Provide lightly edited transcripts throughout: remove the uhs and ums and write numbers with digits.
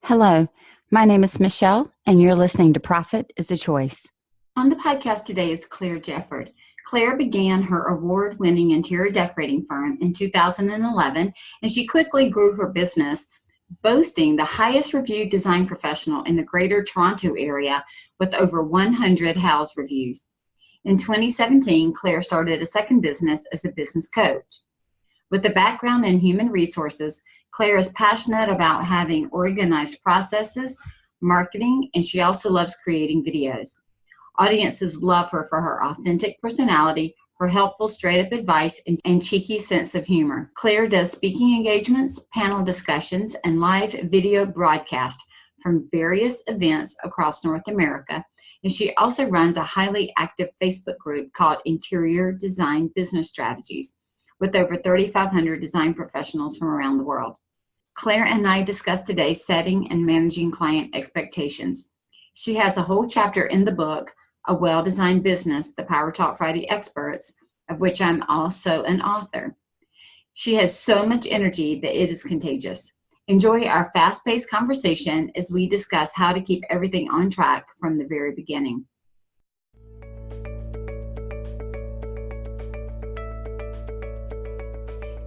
Hello, my name is Michelle, and you're listening to Profit is a Choice. On the podcast today is Claire Jefford. Claire began her award-winning interior decorating firm in 2011, and she quickly grew her business, boasting the highest reviewed design professional in the Greater Toronto area with over 100 Houzz reviews. In 2017, Claire started a second business as a business coach. With a background in human resources, Claire is passionate about having organized processes, marketing, and she also loves creating videos. Audiences love her for her authentic personality, her helpful straight-up advice, and cheeky sense of humor. Claire does speaking engagements, panel discussions, and live video broadcasts from various events across North America, and she also runs a highly active Facebook group called Interior Design Business Strategies, with over 3,500 design professionals from around the world. Claire and I discussed today setting and managing client expectations. She has a whole chapter in the book, A Well-Designed Business, The Power Talk Friday Experts, of which I'm also an author. She has so much energy that it is contagious. Enjoy our fast-paced conversation as we discuss how to keep everything on track from the very beginning.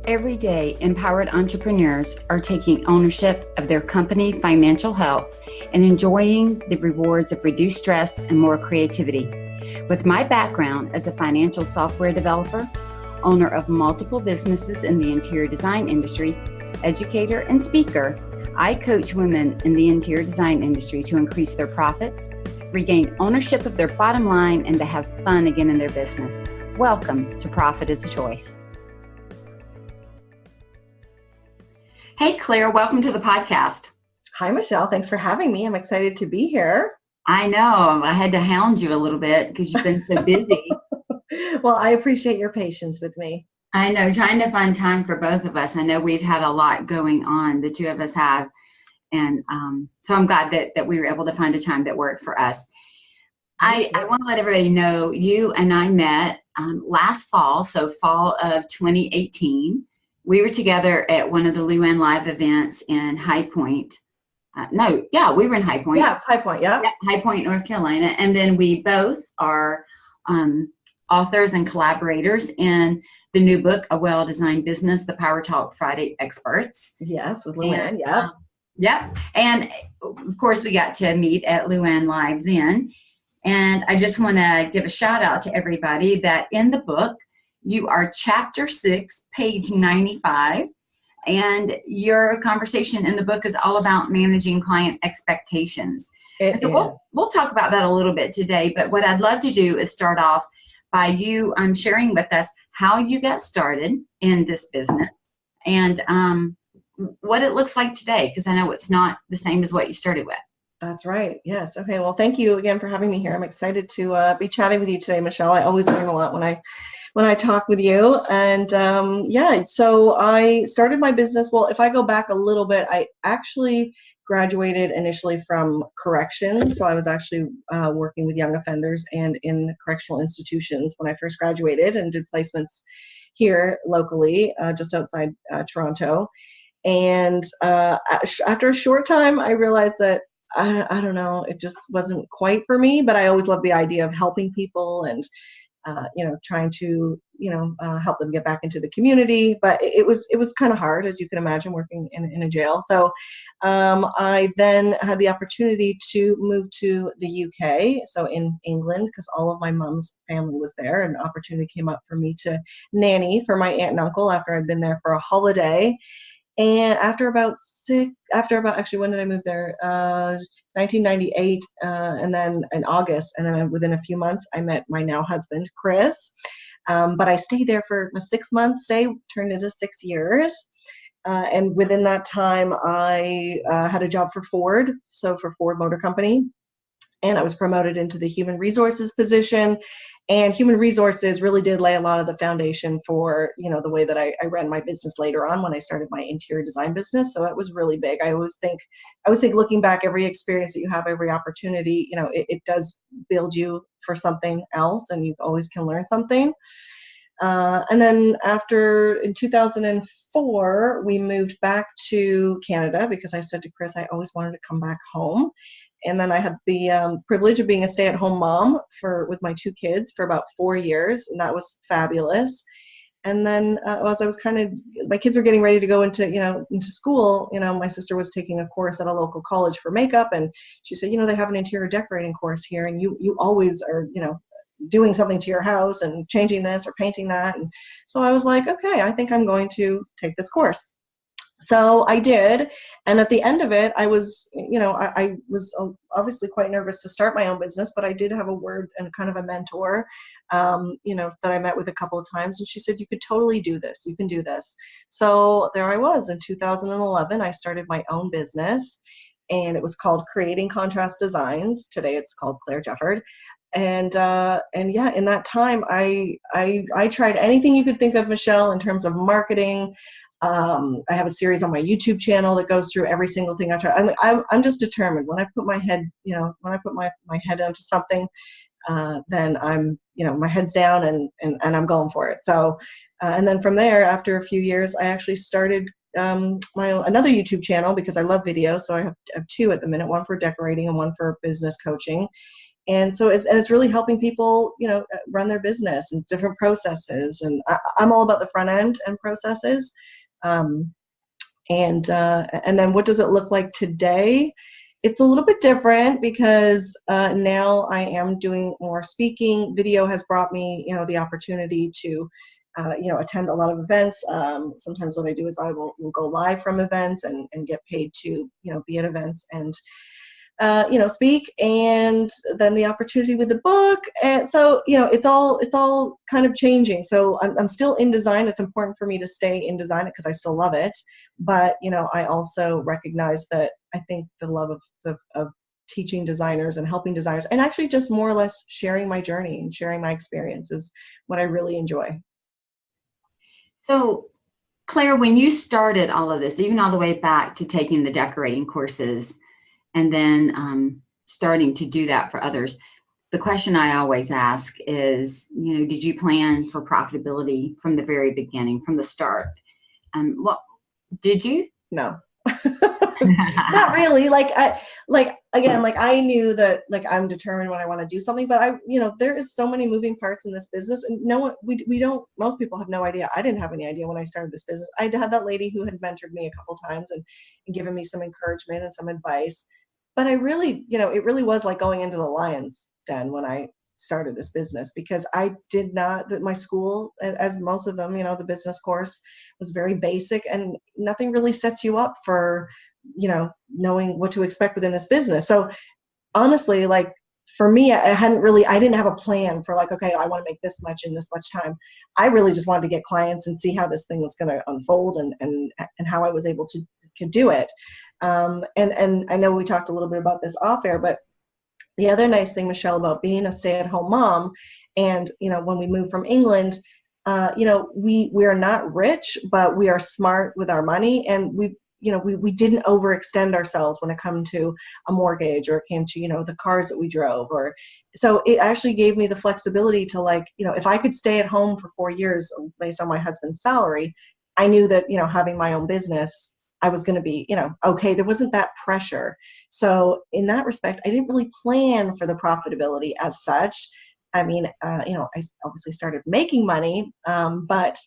Every day, empowered entrepreneurs are taking ownership of their company financial health and enjoying the rewards of reduced stress and more creativity. With my background as a financial software developer, owner of multiple businesses in the interior design industry, educator, and speaker, I coach women in the interior design industry to increase their profits, regain ownership of their bottom line, and to have fun again in their business. Welcome to Profit is a Choice. Hey, Claire, welcome to the podcast. Hi, Michelle. Thanks for having me. I'm excited to be here. I know. I had to hound you a little bit because you've been so busy. Well, I appreciate your patience with me. I know. Trying to find time for both of us. I know we've had a lot going on. The two of us have. And so I'm glad that we were able to find a time that worked for us. I want to let everybody know you and I met last fall, so fall of 2018. We were together at one of the Luann Live events in High Point. We were in High Point. Yeah, it's High Point, yeah. High Point, North Carolina. And then we both are authors and collaborators in the new book, A Well-Designed Business, The Power Talk Friday Experts. Yes, with Luann, yeah. Yep. And of course, we got to meet at Luann Live then. And I just want to give a shout out to everybody that in the book, you are chapter 6, page 95, and your conversation in the book is all about managing client expectations. So we'll talk about that a little bit today, but what I'd love to do is start off by you sharing with us how you got started in this business and what it looks like today, because I know it's not the same as what you started with. That's right. Yes. Okay. Well, thank you again for having me here. I'm excited to be chatting with you today, Michelle. I always learn a lot when I talk with you. And so I started my business. Well, if I go back a little bit, I actually graduated initially from corrections. So I was actually working with young offenders and in correctional institutions when I first graduated and did placements here locally, just outside Toronto. And after a short time, I realized that I don't know, it just wasn't quite for me, but I always loved the idea of helping people and trying to, help them get back into the community. But it was kind of hard, as you can imagine, working in a jail. So I then had the opportunity to move to the UK, so in England, because all of my mom's family was there. And an opportunity came up for me to nanny for my aunt and uncle after I'd been there for a holiday. And when did I move there? 1998, and then in August, and then within a few months, I met my now husband, Chris. But I stayed there for a 6-month stay, turned into 6 years. And within that time, I had a job for Ford, so for Ford Motor Company. And I was promoted into the human resources position. And human resources really did lay a lot of the foundation for, the way that I ran my business later on when I started my interior design business. So it was really big. I always think looking back, every experience that you have, every opportunity, it does build you for something else, and you always can learn something. And then in 2004, we moved back to Canada because I said to Chris, I always wanted to come back home. And then I had the privilege of being a stay-at-home mom with my 2 kids for about 4 years, and that was fabulous. And then as I was my kids were getting ready to go into school, my sister was taking a course at a local college for makeup, and she said, they have an interior decorating course here, and you always are, doing something to your house and changing this or painting that. And so I was like, okay, I think I'm going to take this course. So I did, and at the end of it, I was, I was obviously quite nervous to start my own business, but I did have a word and kind of a mentor, that I met with a couple of times, and she said, you could totally do this. You can do this. So there I was. In 2011, I started my own business, and it was called Creating Contrast Designs. Today it's called Claire Jefford. And yeah, in that time, I tried anything you could think of, Michelle, in terms of marketing. I have a series on my YouTube channel that goes through every single thing I try. I'm just determined. When I put my head, when I put my head onto something, then I'm, my head's down and I'm going for it. So, and then from there, after a few years, I actually started another YouTube channel because I love video. So I have 2 at the minute, one for decorating and one for business coaching. And so it's really helping people, run their business and different processes. And I'm all about the front end and processes. And then what does it look like today? It's a little bit different because now I am doing more speaking. Video has brought me, the opportunity to, attend a lot of events. Sometimes what I do is I will go live from events and get paid to, be at events and speak, and then the opportunity with the book. And so, it's all kind of changing. So I'm still in design. It's important for me to stay in design because I still love it. But, I also recognize that I think the love of teaching designers and helping designers and actually just more or less sharing my journey and sharing my experience is what I really enjoy. So, Claire, when you started all of this, even all the way back to taking the decorating courses, and then starting to do that for others, the question I always ask is, did you plan for profitability from the very beginning, from the start? Did you? No, not really. I knew that, I'm determined when I want to do something, but there is so many moving parts in this business, and most people have no idea. I didn't have any idea when I started this business. I had that lady who had mentored me a couple times and given me some encouragement and some advice. But I really, it really was like going into the lion's den when I started this business, because I did not, my school, as most of them, the business course was very basic, and nothing really sets you up for, knowing what to expect within this business. So honestly, for me, I didn't have a plan for okay, I want to make this much in this much time. I really just wanted to get clients and see how this thing was going to unfold and how I was able to do it. And I know we talked a little bit about this off air, but the other nice thing, Michelle, about being a stay-at-home mom, and when we moved from England, we are not rich, but we are smart with our money, and we didn't overextend ourselves when it came to a mortgage, or it came to the cars that we drove, so it actually gave me the flexibility to if I could stay at home for 4 years based on my husband's salary, I knew that having my own business, I was going to be, okay. There wasn't that pressure. So in that respect, I didn't really plan for the profitability as such. I mean, I obviously started making money, but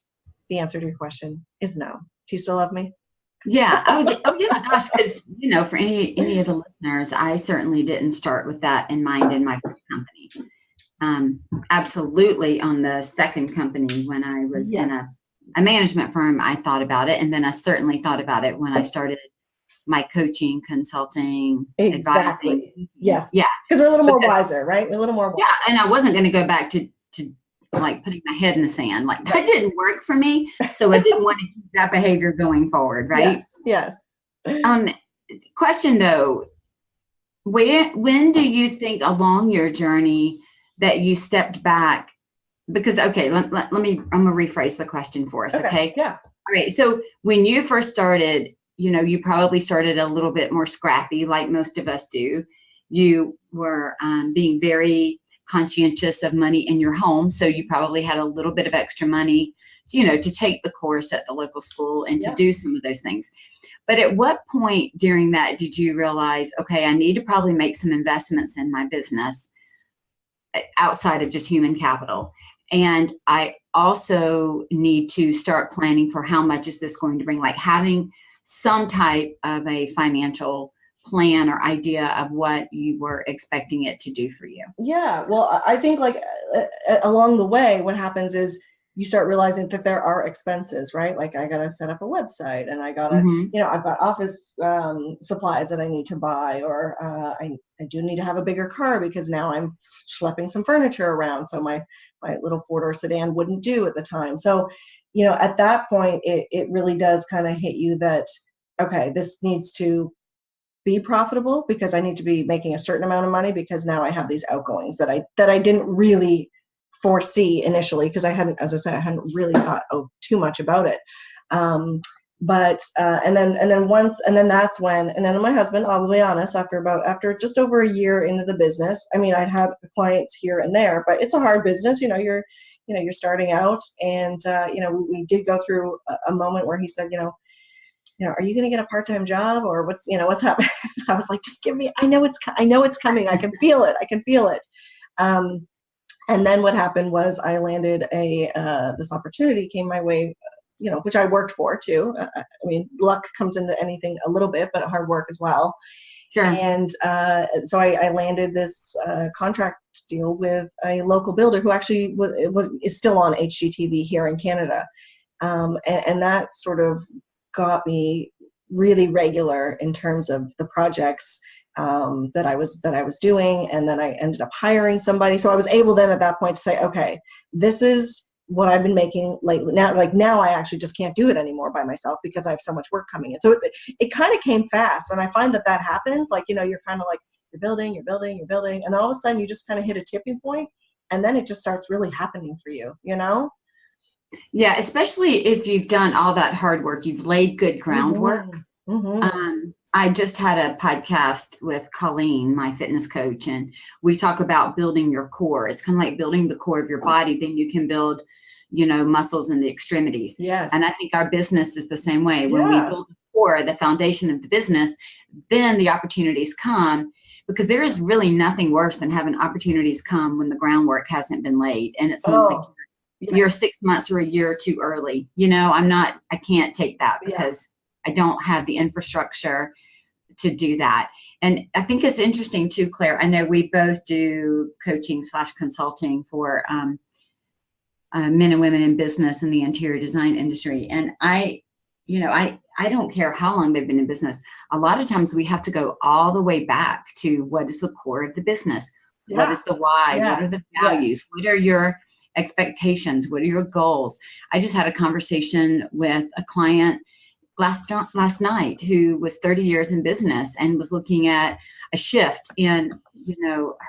the answer to your question is no. Do you still love me? Yeah. Oh yeah, gosh, because, for any of the listeners, I certainly didn't start with that in mind in my first company. Absolutely on the second company, when I was in a management firm, I thought about it. And then I certainly thought about it when I started my coaching, consulting, advising. Yes. Yeah. Because we're a little more wiser, right? We're a little more wiser. Yeah. And I wasn't going to go back to putting my head in the sand. That didn't work for me. So I didn't want to keep that behavior going forward. Right. Yes. Question though, when do you think along your journey that you stepped back? Because, okay, I'm going to rephrase the question for us. Okay. Yeah. All right. So when you first started, you probably started a little bit more scrappy, like most of us do. You were being very conscientious of money in your home. So you probably had a little bit of extra money, to take the course at the local school and to do some of those things. But at what point during that did you realize, okay, I need to probably make some investments in my business outside of just human capital? And I also need to start planning for how much is this going to bring, like having some type of a financial plan or idea of what you were expecting it to do for you. Yeah. Well, I think like along the way, what happens is you start realizing that there are expenses, right? Like I got to set up a website, and I got to, I've got office supplies that I need to buy, or I do need to have a bigger car because now I'm schlepping some furniture around. So my little 4-door sedan wouldn't do at the time. So, at that point, it really does kind of hit you that, okay, this needs to be profitable because I need to be making a certain amount of money because now I have these outgoings that I didn't really foresee initially, because I hadn't, as I said, I hadn't really thought too much about it. But that's when my husband, I'll be honest, after just over a year into the business, I mean, I had clients here and there, but it's a hard business. You're starting out, and we did go through a moment where he said, are you going to get a part-time job, or what's happening? I was like, just give me, I know it's coming. I can feel it. And then what happened was I landed this opportunity came my way, which I worked for too. I mean, luck comes into anything a little bit, but hard work as well. Sure. And so I landed this contract deal with a local builder who actually is still on HGTV here in Canada. And that sort of got me really regular in terms of the projects that I was doing. And then I ended up hiring somebody. So I was able then at that point to say, okay, this is what I've been making lately. Now I actually just can't do it anymore by myself because I have so much work coming in. So it kind of came fast. And I find that happens, you're kind of like, you're building. And then all of a sudden you just kind of hit a tipping point, and then it just starts really happening for you, Yeah, especially if you've done all that hard work, you've laid good groundwork. I just had a podcast with Colleen, my fitness coach, and we talk about building your core. It's kind of like building the core of your body. Then you can build, muscles in the extremities. Yes. And I think our business is the same way. When we build the core, the foundation of the business, then the opportunities come, because there is really nothing worse than having opportunities come when the groundwork hasn't been laid. And it's almost like you're 6 months or a year too early. I can't take that because I don't have the infrastructure to do that. And I think it's interesting too, Claire. I know we both do coaching / consulting for men and women in business in the interior design industry. And I don't care how long they've been in business. A lot of times we have to go all the way back to what is the core of the business. Yeah. What is the why? Yeah. What are the values? Yes. What are your expectations? What are your goals? I just had a conversation with a client last night who was 30 years in business and was looking at a shift in,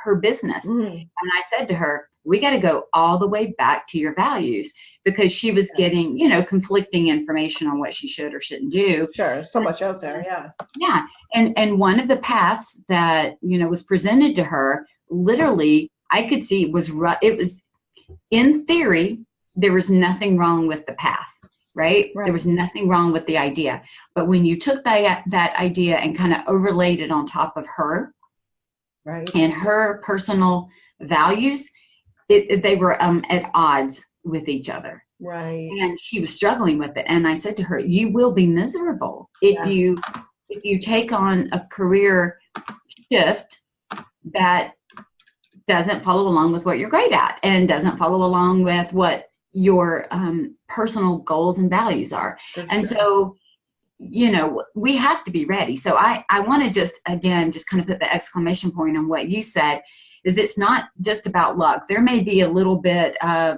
her business. And I said to her, we got to go all the way back to your values, because she was getting, conflicting information on what she should or shouldn't do. Sure. So much out there. Yeah. Yeah. And one of the paths that, was presented to her, literally, I could see it was in theory, there was nothing wrong with the path. Right? There was nothing wrong with the idea. But when you took that idea and kind of overlaid it on top of her and her personal values, they were at odds with each other. Right. And she was struggling with it. And I said to her, you will be miserable if you take on a career shift that doesn't follow along with what you're great at and doesn't follow along with what your personal goals and values are. And so, we have to be ready. So I want to just kind of put the exclamation point on what you said, is it's not just about luck. There may be a little bit of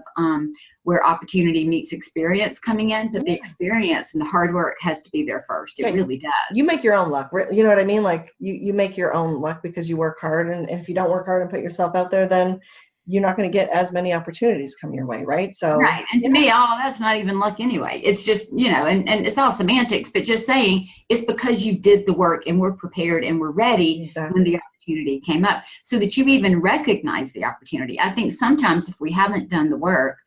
where opportunity meets experience coming in, but the experience and the hard work has to be there first. It really does. You make your own luck. You know what I mean? Like you make your own luck because you work hard. And if you don't work hard and put yourself out there, then you're not going to get as many opportunities come your way, right? So right. And to me, all of that's not even luck anyway. It's just, and it's all semantics, but just saying it's because you did the work and we're prepared and we're ready when the opportunity came up, so that you even recognize the opportunity. I think sometimes if we haven't done the work,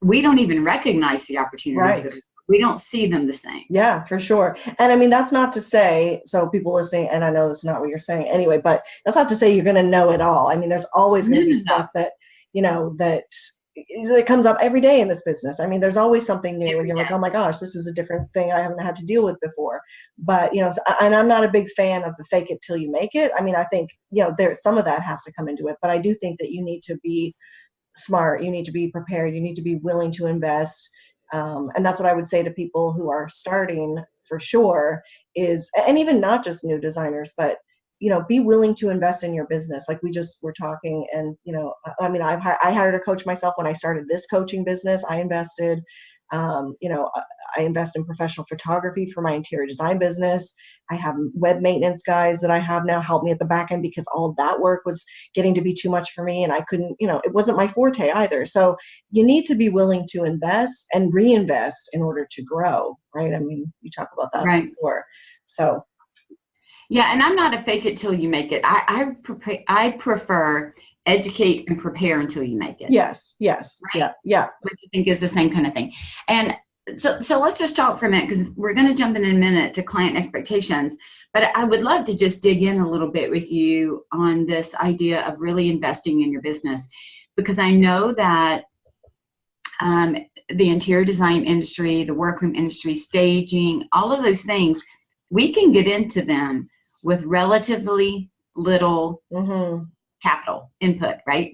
we don't even recognize the opportunities. Right. We don't see them the same. Yeah, for sure. And I mean, that's not to say, so people listening, and I know that's not what you're saying anyway, but that's not to say you're going to know it all. I mean, there's always going to be stuff that, that comes up every day in this business. I mean, there's always something new and you're like, oh my gosh, this is a different thing I haven't had to deal with before. But, and I'm not a big fan of the fake it till you make it. I mean, I think, there's some of that has to come into it, but I do think that you need to be smart. You need to be prepared. You need to be willing to invest. And that's what I would say to people who are starting for sure is, and even not just new designers, but, be willing to invest in your business. Like we just were talking and, I mean, I hired a coach myself when I started this coaching business. I invested, I invest in professional photography for my interior design business. I have web maintenance guys that I have now help me at the back end because all of that work was getting to be too much for me. And I couldn't, it wasn't my forte either. So you need to be willing to invest and reinvest in order to grow, right? I mean, you talk about that before. So. Yeah. And I'm not a fake it till you make it. I prefer educate and prepare until you make it. Yes. Right? Yeah. Which I think is the same kind of thing. And so let's just talk for a minute, because we're going to jump in a minute to client expectations. But I would love to just dig in a little bit with you on this idea of really investing in your business, because I know that the interior design industry, the workroom industry, staging, all of those things, we can get into them with relatively little capital input, right?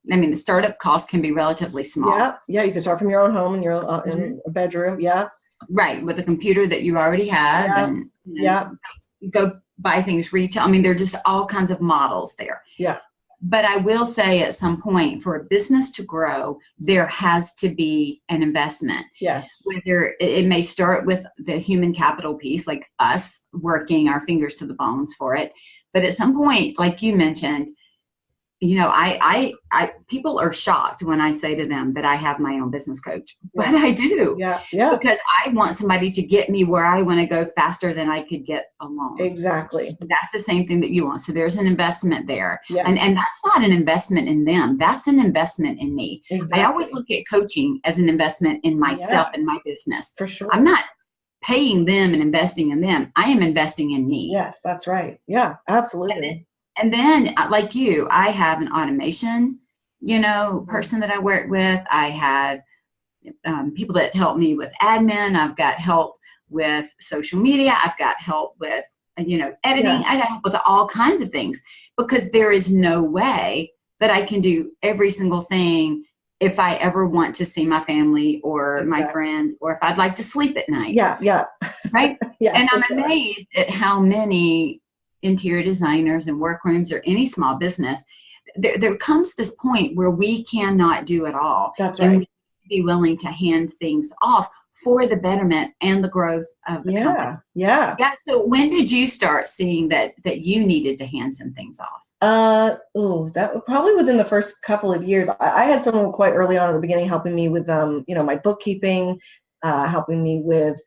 The startup costs can be relatively small. Yeah. You can start from your own home in your in a bedroom. Yeah. Right. With a computer that you already have, and you go buy things retail. I mean, there are just all kinds of models there. Yeah. But I will say at some point, for a business to grow, there has to be an investment. Yes. Whether it may start with the human capital piece, like us working our fingers to the bones for it. But at some point, like you mentioned, I people are shocked when I say to them that I have my own business coach, but I do. Yeah. Because I want somebody to get me where I want to go faster than I could get alone. Exactly. That's the same thing that you want. So there's an investment there. Yes. And that's not an investment in them. That's an investment in me. Exactly. I always look at coaching as an investment in myself and my business. For sure. I'm not paying them and investing in them. I am investing in me. Yes, that's right. Yeah, absolutely. And then, like you, I have an automation, person that I work with. I have people that help me with admin. I've got help with social media. I've got help with, editing. Yes. I got help with all kinds of things, because there is no way that I can do every single thing if I ever want to see my family or my friends, or if I'd like to sleep at night. Yeah. Right? Yeah. And I'm amazed at how many interior designers and workrooms, or any small business, there comes this point where we cannot do it all. That's and right. we need to be willing to hand things off for the betterment and the growth of the company. Yeah. So when did you start seeing that you needed to hand some things off? That was probably within the first couple of years. I had someone quite early on at the beginning helping me with, my bookkeeping, helping me with,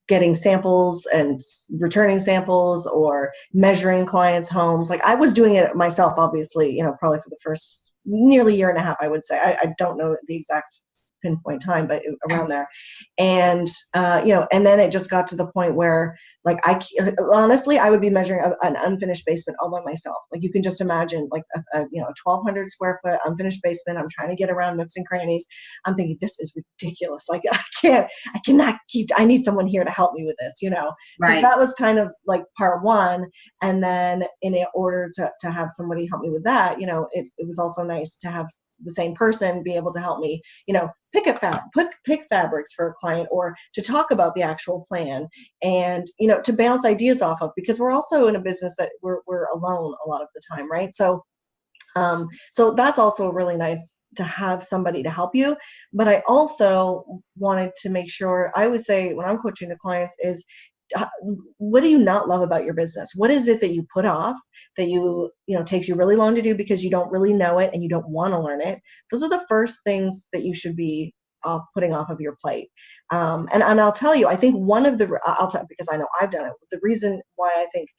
getting samples and returning samples, or measuring clients' homes. Like I was doing it myself, obviously, probably for the first nearly year and a half, I would say. I don't know the exact pinpoint time, but around there. And, and then it just got to the point where, like, honestly, I would be measuring an unfinished basement all by myself. Like you can just imagine, like a 1,200 square foot unfinished basement. I'm trying to get around nooks and crannies. I'm thinking, this is ridiculous. Like I need someone here to help me with this, Right. That was kind of like part one. And then in order to have somebody help me with that, it was also nice to have the same person be able to help me, pick fabrics for a client, or to talk about the actual plan, and, to bounce ideas off of, because we're also in a business that we're alone a lot of the time. Right. So that's also really nice to have somebody to help you. But I also wanted to make sure, I would say when I'm coaching the clients, is what do you not love about your business? What is it that you put off that takes you really long to do because you don't really know it and you don't want to learn it? Those are the first things that you should be putting off of your plate. And I'll tell you, I think because I know I've done it. The reason why I think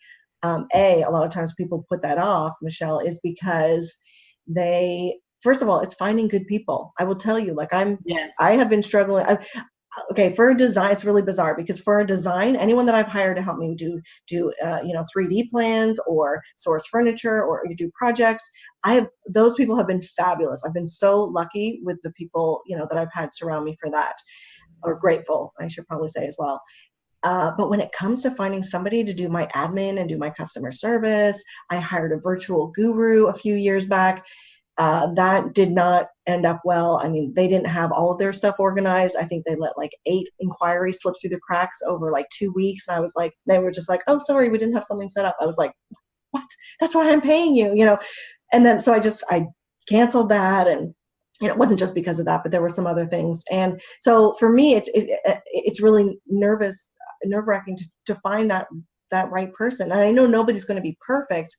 a lot of times people put that off, Michelle, is because first of all, it's finding good people. I will tell you, Yes. I have been struggling. Okay, for a design, it's really bizarre because for a design, anyone that I've hired to help me do 3D plans or source furniture or do projects, those people have been fabulous. I've been so lucky with the people, that I've had surround me for that, or grateful, I should probably say as well. But when it comes to finding somebody to do my admin and do my customer service, I hired a virtual guru a few years back. That did not end up well. I mean, they didn't have all of their stuff organized. I think they let 8 inquiries slip through the cracks over 2 weeks. And I was like, they were just like, oh, sorry, we didn't have something set up. I was like, what? That's why I'm paying you, And then, so I canceled that. And it wasn't just because of that, but there were some other things. And so for me, it's really nerve-wracking to find that right person. And I know nobody's going to be perfect,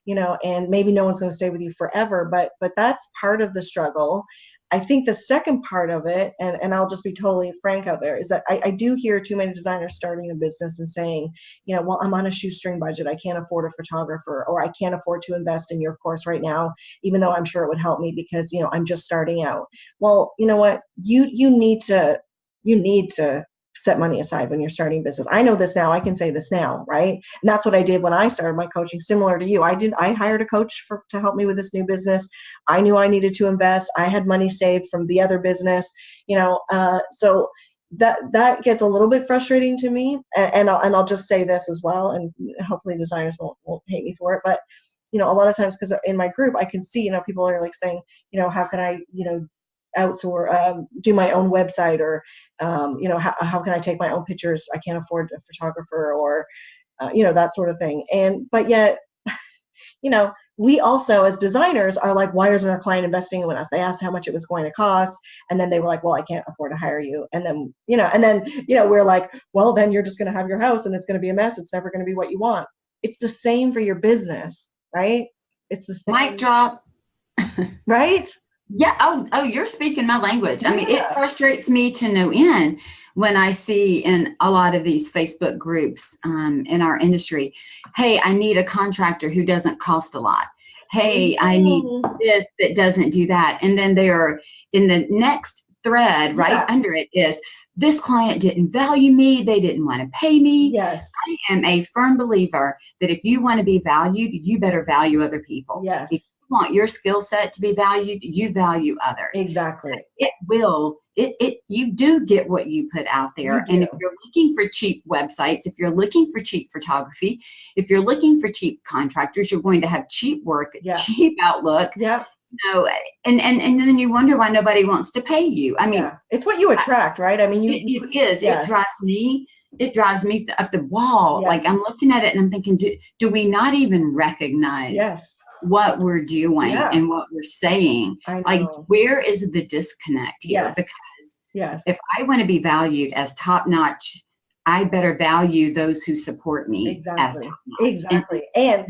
and maybe no one's going to stay with you forever, but that's part of the struggle. I think the second part of it, and I'll just be totally frank out there, is that I do hear too many designers starting a business and saying, well, I'm on a shoestring budget. I can't afford a photographer, or I can't afford to invest in your course right now, even though I'm sure it would help me because, I'm just starting out. Well, you know what? You need to set money aside when you're starting business. I know this now. I can say this now, right? And that's what I did when I started my coaching, similar to you. I hired a coach to help me with this new business. I knew I needed to invest. I had money saved from the other business, so that gets a little bit frustrating to me. And I'll just say this as well, and hopefully designers won't hate me for it. But, a lot of times, because in my group, I can see, people are saying, how can I, outsource, do my own website, or how can I take my own pictures? I can't afford a photographer, or that sort of thing. But yet, we also as designers are like, why isn't our client investing in us? They asked how much it was going to cost, and then they were like, well, I can't afford to hire you. And then we're like, well, then you're just going to have your house and it's going to be a mess. It's never going to be what you want. It's the same for your business, right? It's the same. Mic drop. Right? Yeah. Oh, you're speaking my language. I mean, it frustrates me to no end when I see in a lot of these Facebook groups in our industry, hey, I need a contractor who doesn't cost a lot. Hey, I need this that doesn't do that. And then they are in the next thread right under it is, this client didn't value me. They didn't want to pay me. Yes. I am a firm believer that if you want to be valued, you better value other people. Yes. If you want your skill set to be valued, you value others. Exactly. You do get what you put out there. And if you're looking for cheap websites, if you're looking for cheap photography, if you're looking for cheap contractors, you're going to have cheap work, cheap outlook. Yeah. And then you wonder why nobody wants to pay you. I mean, it's what you attract, right? I mean, it is. Yes. It drives me up the wall. Like I'm looking at it and I'm thinking, do we not even recognize what we're doing and what we're saying? Like, where is the disconnect here? Because if I want to be valued as top notch, I better value those who support me as top notch. Exactly. And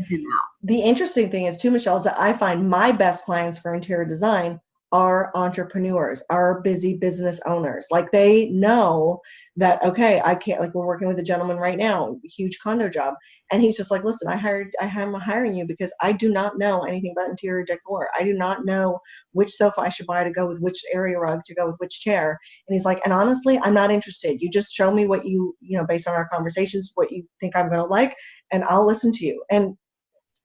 the interesting thing is too, Michelle, is that I find my best clients for interior design are entrepreneurs, are busy business owners. Like they know that, okay, I can't, like we're working with a gentleman right now, huge condo job. And he's just like, listen, I'm hiring you because I do not know anything about interior decor. I do not know which sofa I should buy to go with which area rug to go with which chair. And he's like, and honestly, I'm not interested. You just show me what based on our conversations, what you think I'm going to like, and I'll listen to you. And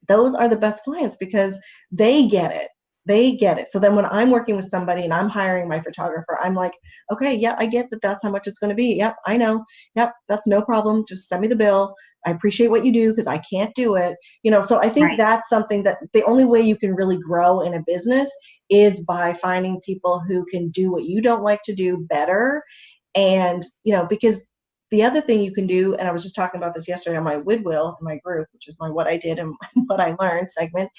those are the best clients because they get it. They get it. So then when I'm working with somebody and I'm hiring my photographer, I'm like, okay, yeah, I get that that's how much it's going to be. Yep, I know. Yep, that's no problem. Just send me the bill. I appreciate what you do because I can't do it. So I think that's something that the only way you can really grow in a business is by finding people who can do what you don't like to do better. And, because the other thing you can do, and I was just talking about this yesterday on my Widwill in my group, which is my What I Did and What I Learned segment,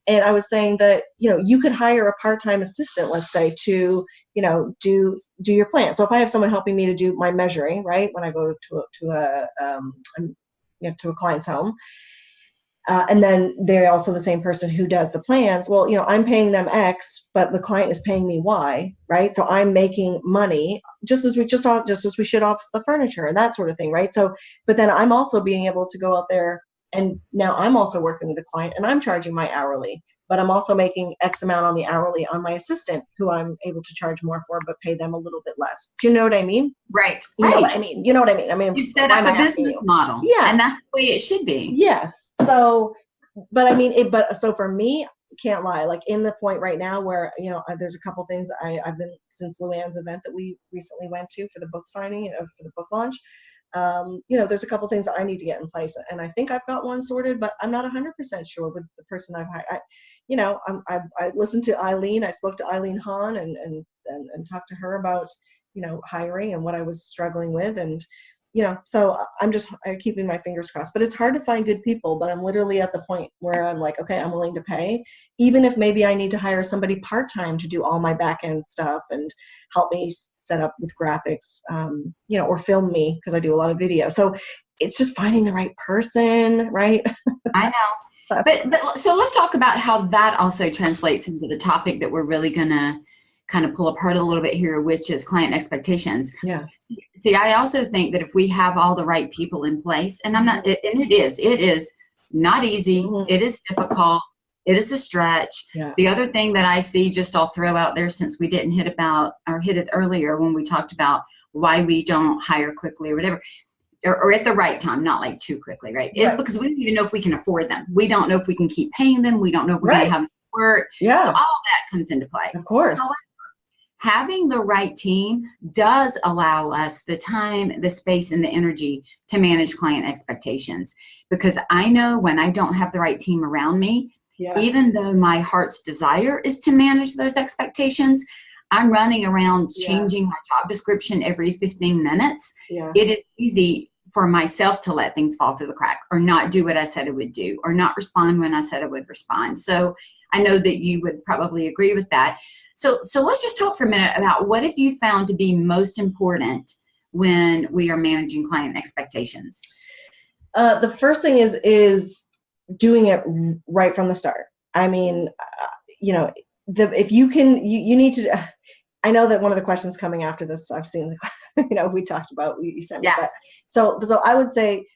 And I was saying that, you could hire a part-time assistant, let's say, to, do your plan. So if I have someone helping me to do my measuring, right, when I go to a client's home, and then they're also the same person who does the plans. Well, I'm paying them X, but the client is paying me Y, right? So I'm making money just as we should off the furniture and that sort of thing, right? So, but then I'm also being able to go out there, and now I'm also working with the client and I'm charging my hourly, but I'm also making X amount on the hourly on my assistant, who I'm able to charge more for, but pay them a little bit less. Do you know what I mean? Right. You know what I mean? You know what I mean? I mean, You set why up am I a asking business you? model. Yeah. And that's the way it should be. Yes. So, but I mean, so for me, can't lie, like in the point right now where, there's a couple things I've been, since Luann's event that we recently went to for the book signing, for the book launch, there's a couple things that I need to get in place, and I think I've got one sorted, but I'm not 100% sure with the person I've hired. I listened to Eileen. I spoke to Eileen Hahn and talked to her about, hiring and what I was struggling with. And, so I'm keeping my fingers crossed, but it's hard to find good people. But I'm literally at the point where I'm like, okay, I'm willing to pay, even if maybe I need to hire somebody part-time to do all my back end stuff and help me set up with graphics, or film me, because I do a lot of video. So it's just finding the right person, right? I know. But so let's talk about how that also translates into the topic that we're really going to kind of pull apart a little bit here, which is client expectations. Yeah. See, I also think that if we have all the right people in place, and it is not easy. Mm-hmm. It is difficult. It is a stretch. Yeah. The other thing that I see, just I'll throw out there, since we didn't hit it earlier when we talked about why we don't hire quickly or whatever, or at the right time, not like too quickly, right? Is because we don't even know if we can afford them. We don't know if we can keep paying them. We don't know if we're going to have work. Yeah. So all of that comes into play. Of course. However, having the right team does allow us the time, the space, and the energy to manage client expectations. Because I know when I don't have the right team around me, even though my heart's desire is to manage those expectations, I'm running around changing my job description every 15 minutes. Yeah. It is easy for myself to let things fall through the crack, or not do what I said I would do, or not respond when I said I would respond. So I know that you would probably agree with that. So let's just talk for a minute about what have you found to be most important when we are managing client expectations? The first thing is doing it right from the start. I mean, if you can, you need to. I know that one of the questions coming after this, I've seen, we talked about, you sent me that. So I would say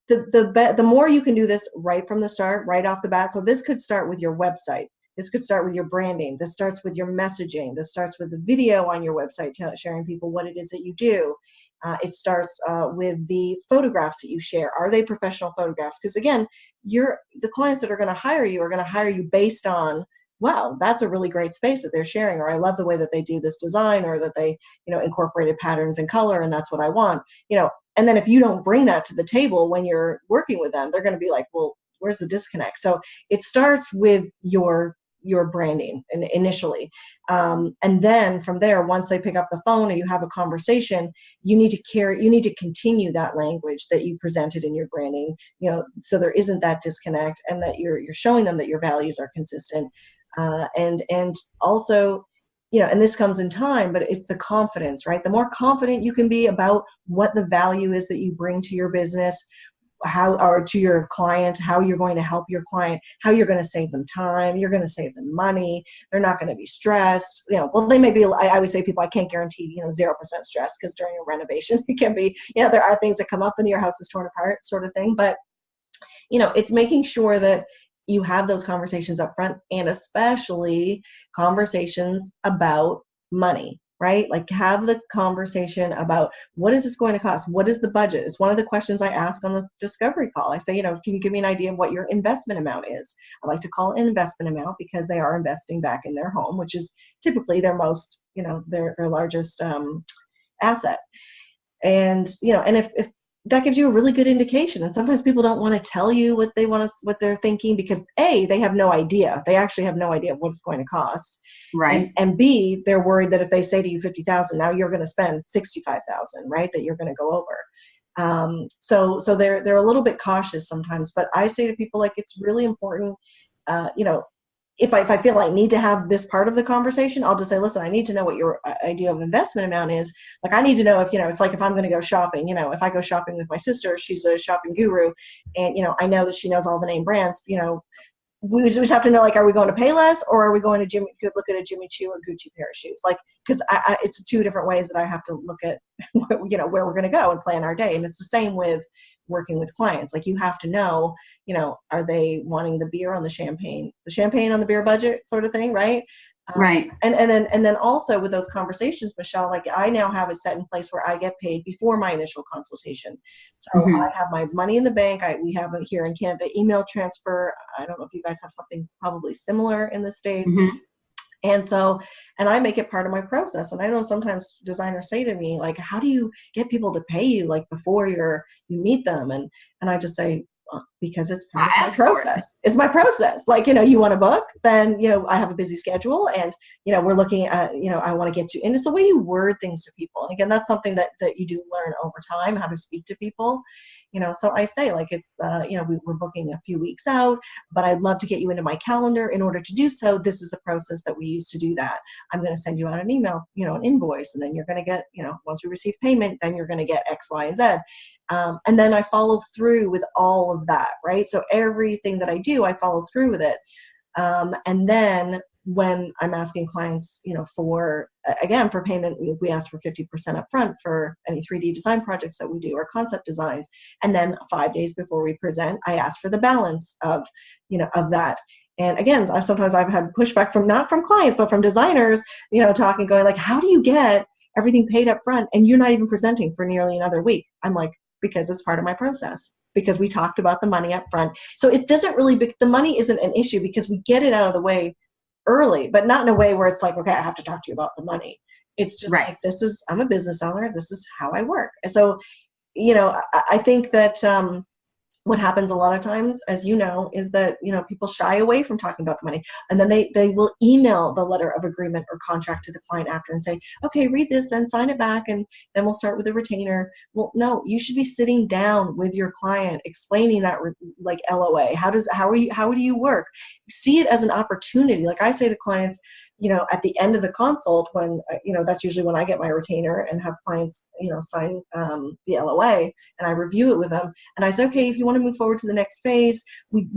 the more you can do this right from the start, right off the bat. So this could start with your website. This could start with your branding. This starts with your messaging. This starts with the video on your website, sharing people what it is that you do. It starts with the photographs that you share. Are they professional photographs? Because again, the clients that are going to hire you are going to hire you based on, wow, that's a really great space that they're sharing, or I love the way that they do this design, or that they, incorporated patterns and color, and that's what I want. And then if you don't bring that to the table when you're working with them, they're going to be like, well, where's the disconnect? So it starts with your branding initially. And then from there, once they pick up the phone or you have a conversation, you need to continue that language that you presented in your branding, so there isn't that disconnect, and that you're showing them that your values are consistent. And also, and this comes in time, but it's the confidence, right? The more confident you can be about what the value is that you bring to your business, or to your client, how you're going to help your client, how you're going to save them time, you're going to save them money, they're not going to be stressed. Well, they may be, I always say people, I can't guarantee, 0% stress, because during a renovation, it can be, there are things that come up and your house is torn apart, sort of thing. But, it's making sure that you have those conversations up front, and especially conversations about money. Right? Like, have the conversation about, what is this going to cost? What is the budget? It's one of the questions I ask on the discovery call. I say, can you give me an idea of what your investment amount is? I like to call it an investment amount because they are investing back in their home, which is typically their most, their largest asset. And, and if that gives you a really good indication. And sometimes people don't want to tell you what they're thinking, because A, they have no idea. They actually have no idea what it's going to cost. Right. And B, they're worried that if they say to you 50,000, now you're going to spend 65,000, right? That you're going to go over. So they're a little bit cautious sometimes, but I say to people, like, it's really important, if I feel I need to have this part of the conversation, I'll just say, listen, I need to know what your idea of investment amount is. Like, I need to know if, it's like if I'm going to go shopping, if I go shopping with my sister, she's a shopping guru, and, I know that she knows all the name brands, we just have to know, like, are we going to Payless, or are we going to look at a Jimmy Choo or Gucci pair of shoes? Like, because it's two different ways that I have to look at, where we're going to go and plan our day. And it's the same with working with clients. Like, you have to know, are they wanting the beer on the champagne on the beer budget sort of thing, right? Right. And then also with those conversations, Michelle, like, I now have it set in place where I get paid before my initial consultation. So I have my money in the bank. We have it here in Canada, email transfer. I don't know if you guys have something probably similar in the States. And I make it part of my process. And I know sometimes designers say to me, like, how do you get people to pay you, like, before you meet them? And I just say, because it's part of my process. It's my process. Like, you want to book, then, I have a busy schedule, and, we're looking at, I want to get you. And it's the way you word things to people. And again, that's something that you do learn over time, how to speak to people. So I say, like, it's, we're booking a few weeks out, but I'd love to get you into my calendar. In order to do so, this is the process that we use to do that. I'm going to send you out an email, an invoice, and then you're going to get, once we receive payment, then you're going to get X, Y, and Z. And then I follow through with all of that, right? So everything that I do, I follow through with it. And then when I'm asking clients, for payment, we ask for 50% upfront for any 3D design projects that we do, or concept designs. And then 5 days before we present, I ask for the balance of that. And again, sometimes I've had pushback not from clients, but from designers, talking, going like, how do you get everything paid up front and you're not even presenting for nearly another week? I'm like, because it's part of my process, because we talked about the money up front. So it doesn't really, the money isn't an issue because we get it out of the way early, but not in a way where it's like, okay, I have to talk to you about the money. It's just like, I'm a business owner. This is how I work. And so, I think that, what happens a lot of times, as you know, is that, people shy away from talking about the money, and then they will email the letter of agreement or contract to the client after and say, okay, read this and sign it back, and then we'll start with a retainer. Well, no, you should be sitting down with your client, explaining that, like, LOA. How do you work? See it as an opportunity. Like I say to clients, at the end of the consult, when, that's usually when I get my retainer and have clients, sign the LOA, and I review it with them. And I say, okay, if you want to move forward to the next phase, I'm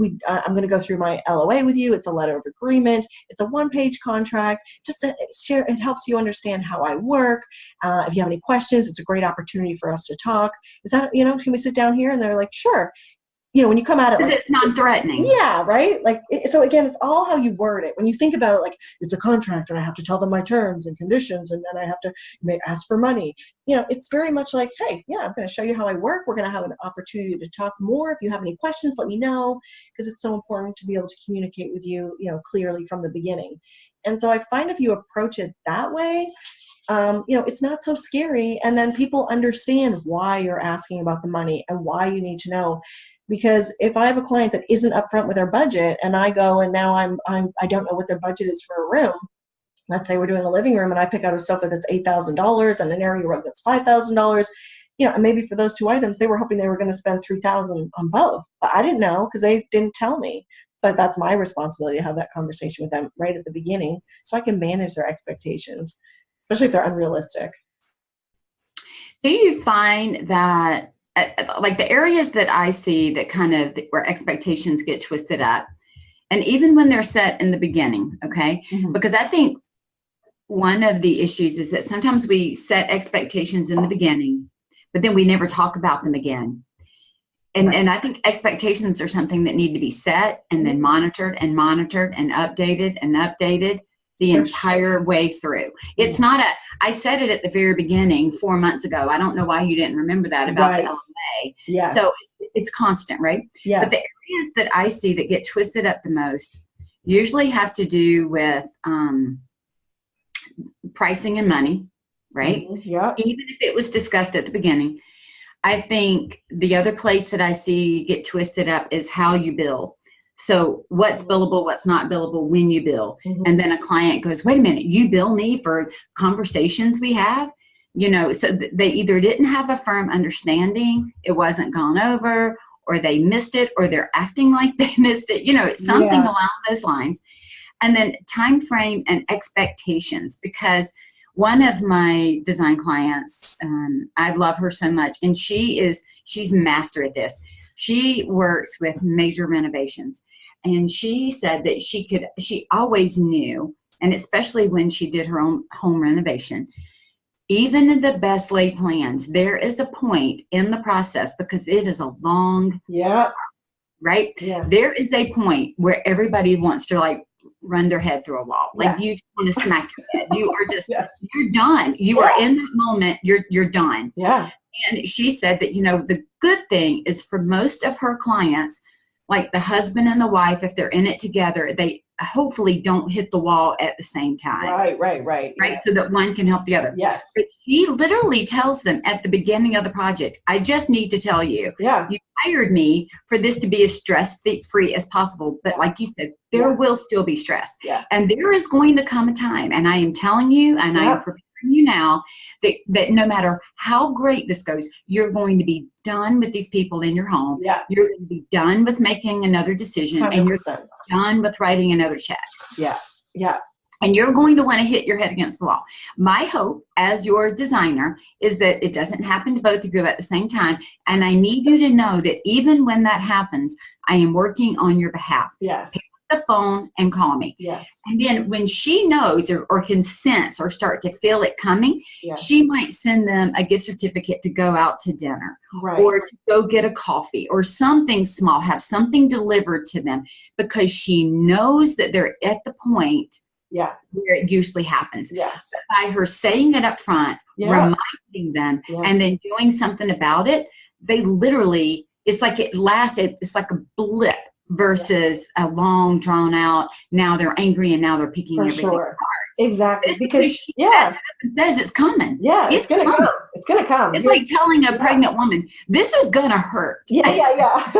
going to go through my LOA with you. It's a letter of agreement. It's a 1-page contract. Just to share, it helps you understand how I work. If you have any questions, it's a great opportunity for us to talk. Is that, can we sit down here? And they're like, sure. When you come at it, because it's non-threatening. Yeah, right. Like, so again, it's all how you word it. When you think about it, like, it's a contract, and I have to tell them my terms and conditions, and then I have to ask for money. It's very much like, hey, yeah, I'm going to show you how I work. We're going to have an opportunity to talk more. If you have any questions, let me know, because it's so important to be able to communicate with you, clearly from the beginning. And so I find if you approach it that way, it's not so scary, and then people understand why you're asking about the money and why you need to know. Because if I have a client that isn't upfront with their budget, and I go and now I don't know what their budget is for a room. Let's say we're doing a living room, and I pick out a sofa that's $8,000 and an area rug that's $5,000. And maybe for those 2 items, they were hoping they were going to spend $3,000 on both, but I didn't know because they didn't tell me. But that's my responsibility to have that conversation with them right at the beginning, so I can manage their expectations, especially if they're unrealistic. Do you find that, like, the areas that I see that kind of where expectations get twisted up, and even when they're set in the beginning, okay? Because I think one of the issues is that sometimes we set expectations in the beginning, but then we never talk about them again. And I think expectations are something that need to be set and then monitored and monitored and updated the entire way through. It's not I said it at the very beginning 4 months ago. I don't know why you didn't remember that about the LMA. Yes. So it's constant, right? Yes. But the areas that I see that get twisted up the most usually have to do with pricing and money, right? Yeah. Even if it was discussed at the beginning. I think the other place that I see get twisted up is how you bill. So what's billable, what's not billable when you bill. And then a client goes, wait a minute, you bill me for conversations we have? So they either didn't have a firm understanding, it wasn't gone over, or they missed it, or they're acting like they missed it. It's something along those lines. And then time frame and expectations, because one of my design clients, I love her so much, and she's master at this. She works with major renovations, and she said that she always knew, and especially when she did her own home renovation, even in the best laid plans, there is a point in the process, because it is a long, right? Yes. There is a point where everybody wants to like run their head through a wall. Like you want to smack your head. You are just, you're done. You are in that moment. You're done. Yeah. And she said that, the good thing is for most of her clients, like the husband and the wife, if they're in it together, they hopefully don't hit the wall at the same time. Right. Yes. So that one can help the other. Yes. But she literally tells them at the beginning of the project, I just need to tell you, you hired me for this to be as stress-free as possible. But like you said, there will still be stress. Yeah. And there is going to come a time, and I am telling you, and I am preparing you now, that no matter how great this goes, you're going to be done with these people in your home. Yeah. You're going to be done with making another decision, 100%. and you're done with writing another check. Yeah. Yeah. And you're going to want to hit your head against the wall. My hope as your designer is that it doesn't happen to both of you at the same time. And I need you to know that even when that happens, I am working on your behalf. Yes. Pick up the phone and call me. Yes. And then when she knows or can sense or start to feel it coming, she might send them a gift certificate to go out to dinner, or to go get a coffee or something small, have something delivered to them, because she knows that they're at the point where it usually happens. Yes. But by her saying it up front, reminding them, and then doing something about it, they literally, it's like it's like a blip versus a long drawn out, now they're angry and now they're picking everything apart. Exactly. It's because she says it's coming. Yeah, it's gonna come. It's gonna come. It's like telling a pregnant woman, this is gonna hurt. Yeah.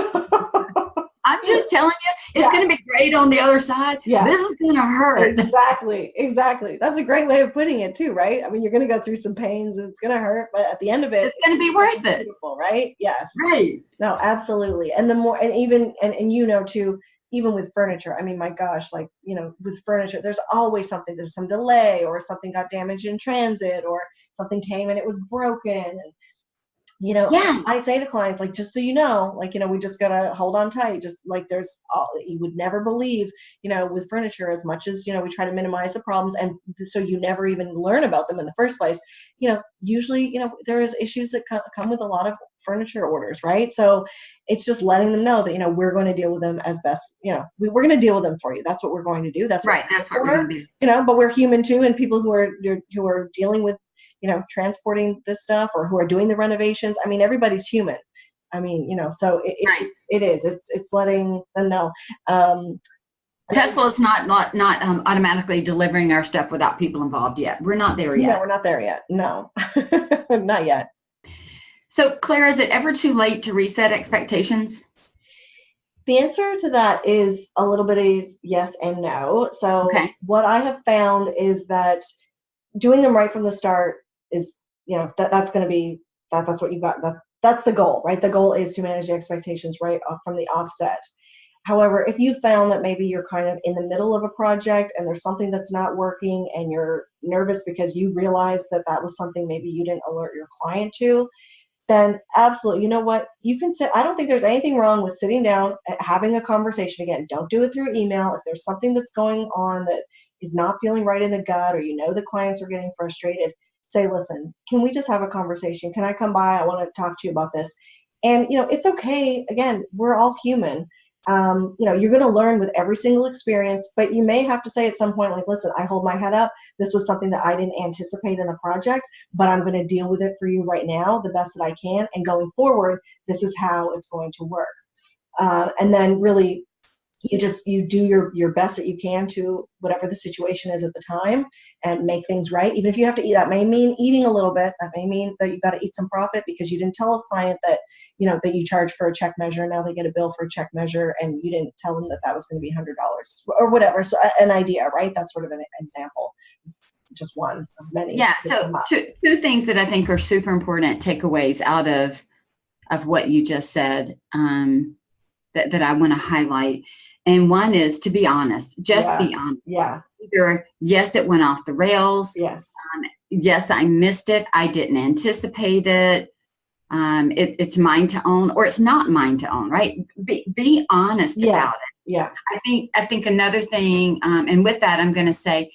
I'm just telling you, it's going to be great on the other side. Yeah. This is going to hurt. Exactly. That's a great way of putting it too, right? I mean, you're going to go through some pains and it's going to hurt, but at the end of it, it's going to be worth it. Beautiful, right? Yes. Right. No, absolutely. And the more, and even, and too, even with furniture, I mean, my gosh, like, with furniture, there's always something, there's some delay, or something got damaged in transit, or something came and it was broken. And, I say to clients, like, just so you know, like, we just got to hold on tight. Just like you would never believe, with furniture, as much as, we try to minimize the problems. And so you never even learn about them in the first place. Usually, there is issues that come with a lot of furniture orders, right? So it's just letting them know that, we're going to deal with them as best, we're going to deal with them for you. That's what we're going to do. That's what we're going to do. But we're human too. And people who are dealing with, transporting this stuff, or who are doing the renovations. I mean, everybody's human. I mean, so it's letting them know. Tesla's not automatically delivering our stuff without people involved yet. We're not there yet. No, we're not there yet. No, not yet. So Claire, is it ever too late to reset expectations? The answer to that is a little bit of yes and no. So what I have found is that doing them right from the start is, that's going to be, that's what you got. That's the goal, right? The goal is to manage the expectations right off from the offset. However, if you found that maybe you're kind of in the middle of a project and there's something that's not working and you're nervous because you realize that was something maybe you didn't alert your client to, then absolutely, you know what? You can sit. I don't think there's anything wrong with sitting down, having a conversation. Again, don't do it through email. If there's something that's going on that is not feeling right in the gut, or the clients are getting frustrated, say, listen, can we just have a conversation? Can I come by? I want to talk to you about this. And, it's okay. Again, we're all human. You're going to learn with every single experience, but you may have to say at some point, like, listen, I hold my head up. This was something that I didn't anticipate in the project, but I'm going to deal with it for you right now the best that I can. And going forward, this is how it's going to work. And then really, you do your best that you can to whatever the situation is at the time, and make things right. Even if you have to eat, that may mean eating a little bit. That may mean that you've got to eat some profit because you didn't tell a client that, that you charge for a check measure, and now they get a bill for a check measure, and you didn't tell them that was going to be $100 or whatever. So an idea, right? That's sort of an example. It's just one of many. Yeah. So two things that I think are super important takeaways out of what you just said. that I want to highlight. And one is to be honest, just be honest. Yeah. Either, yes, it went off the rails. Yes. Yes, I missed it. I didn't anticipate it. It's mine to own, or it's not mine to own, right? Be honest about it. Yeah. I think another thing, and with that, I'm going to say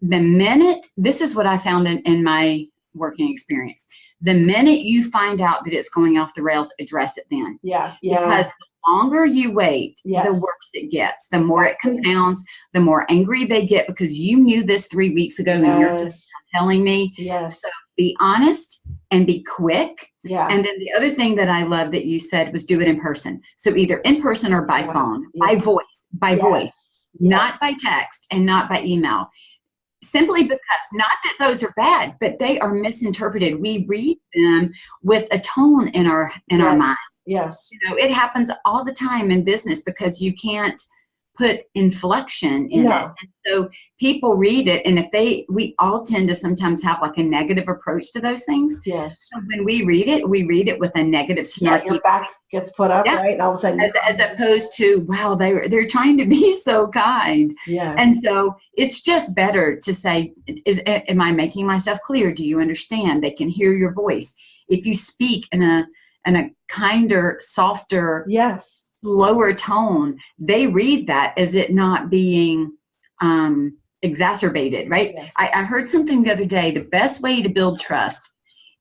the minute, this is what I found in my working experience. The minute you find out that it's going off the rails, address it then. Yeah. Because the longer you wait, the worse it gets. The more it compounds, the more angry they get because you knew this 3 weeks ago and you're just telling me. Yes. So be honest and be quick. Yeah. And then the other thing that I love that you said was do it in person. So either in person or by phone, by voice, not by text and not by email. Simply because, not that those are bad, but they are misinterpreted. We read them with a tone in our mind. Yes. You know, it happens all the time in business because you can't put inflection in it. And so people read it, and we all tend to sometimes have like a negative approach to those things. Yes. So when we read it with a negative snarky. Your back gets put up, right? And all of a sudden, as opposed to, wow, they're trying to be so kind. Yeah. And so it's just better to say, am I making myself clear? Do you understand? They can hear your voice. If you speak in a kinder, softer, slower tone, they read that as it not being exacerbated, right? Yes. I heard something the other day. The best way to build trust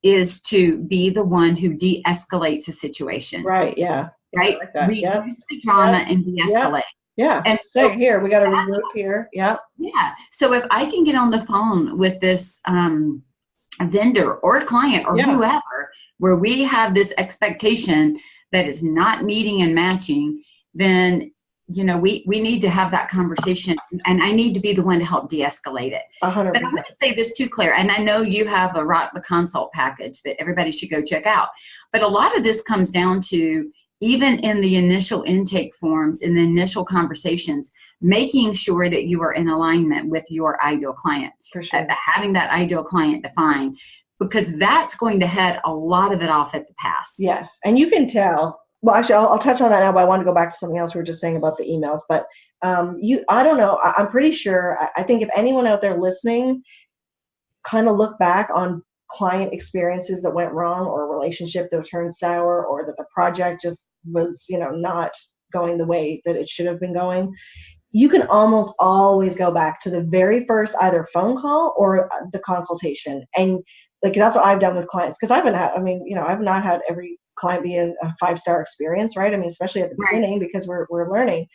is to be the one who de-escalates a situation. Right, yeah. Right? Like reduce the drama and de-escalate. Yeah, and so here, we got to regroup here. Yeah. Yeah. So if I can get on the phone with this a vendor or a client or whoever, where we have this expectation that is not meeting and matching, then, you know, we need to have that conversation, and I need to be the one to help de-escalate it. 100%. But I want to say this too, Claire, and I know you have a Rock the Consult package that everybody should go check out. But a lot of this comes down to, even in the initial intake forms, in the initial conversations, making sure that you are in alignment with your ideal client. For sure. Having that ideal client defined, because that's going to head a lot of it off at the pass. Yes. And you can tell, well, actually, I'll touch on that now, but I want to go back to something else we were just saying about the emails. But I don't know, I'm pretty sure, I think if anyone out there listening kind of look back on client experiences that went wrong, or a relationship that turned sour, or that the project just was, you know, not going the way that it should have been going, you can almost always go back to the very first either phone call or the consultation. And like, that's what I've done with clients, because I've not had every client be a 5-star experience, right? I mean, especially at the beginning, because we're learning.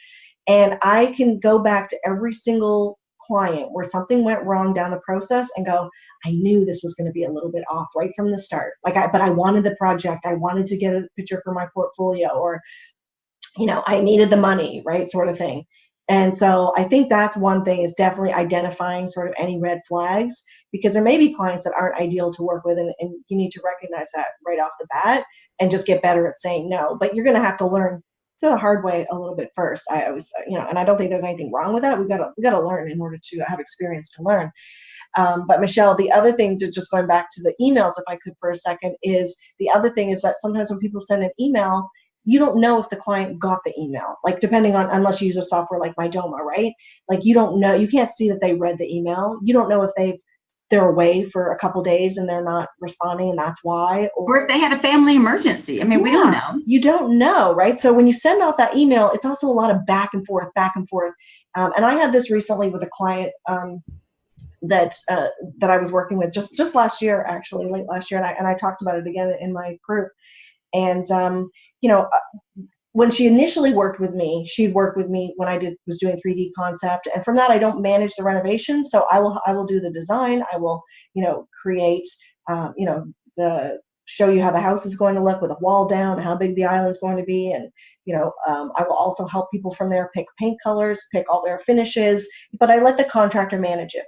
And I can go back to every single client where something went wrong down the process and go, I knew this was going to be a little bit off right from the start. But I wanted the project. I wanted to get a picture for my portfolio, or, you know, I needed the money, right? Sort of thing. And so I think that's one thing, is definitely identifying sort of any red flags, because there may be clients that aren't ideal to work with, and you need to recognize that right off the bat and just get better at saying no. But you're going to have to learn the hard way a little bit first. I was, you know, and I don't think there's anything wrong with that. We got to learn in order to have experience to learn. But Michelle, the other thing, to just going back to the emails, if I could for a second, is the other thing is that sometimes when people send an email, you don't know if the client got the email, like depending on, unless you use a software like Mydoma, right? Like you don't know, you can't see that they read the email. You don't know if they're away for a couple days and they're not responding, and that's why. Or if they had a family emergency. I mean, we don't know. You don't know, right? So when you send off that email, it's also a lot of back and forth. And I had this recently with a client that I was working with just last year, actually, late last year, and I talked about it again in my group. And you know, when she initially worked with me, she'd worked with me when I was doing 3D concept, and from that I don't manage the renovation. So I will do the design. I will, you know, create, you know, show you how the house is going to look with a wall down, how big the island's going to be, and you know, I will also help people from there pick paint colors, pick all their finishes. But I let the contractor manage it.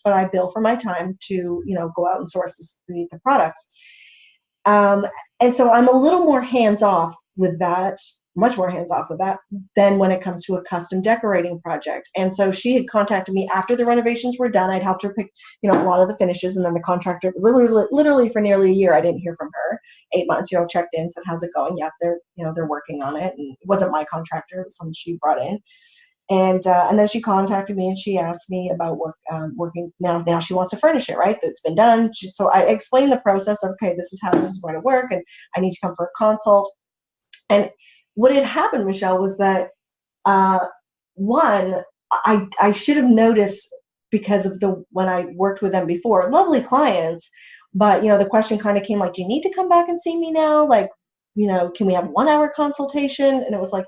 But I bill for my time to, you know, go out and source the products. And so I'm a little more hands off with that much more hands off with that than when it comes to a custom decorating project. And so she had contacted me after the renovations were done. I'd helped her pick, a lot of the finishes, and then the contractor, literally for nearly a year, I didn't hear from her. 8 months, checked in, said, how's it going? Yeah, they're working on it. And it wasn't my contractor, it was someone she brought in. And then she contacted me and she asked me about working. Now she wants to furnish it, right? That's been done. So I explained the process of, okay, this is how this is going to work, and I need to come for a consult. And what had happened, Michelle, was that one, I should have noticed, because of when I worked with them before, lovely clients, but the question kind of came like, do you need to come back and see me now? Like, can we have a 1 hour consultation? And it was like,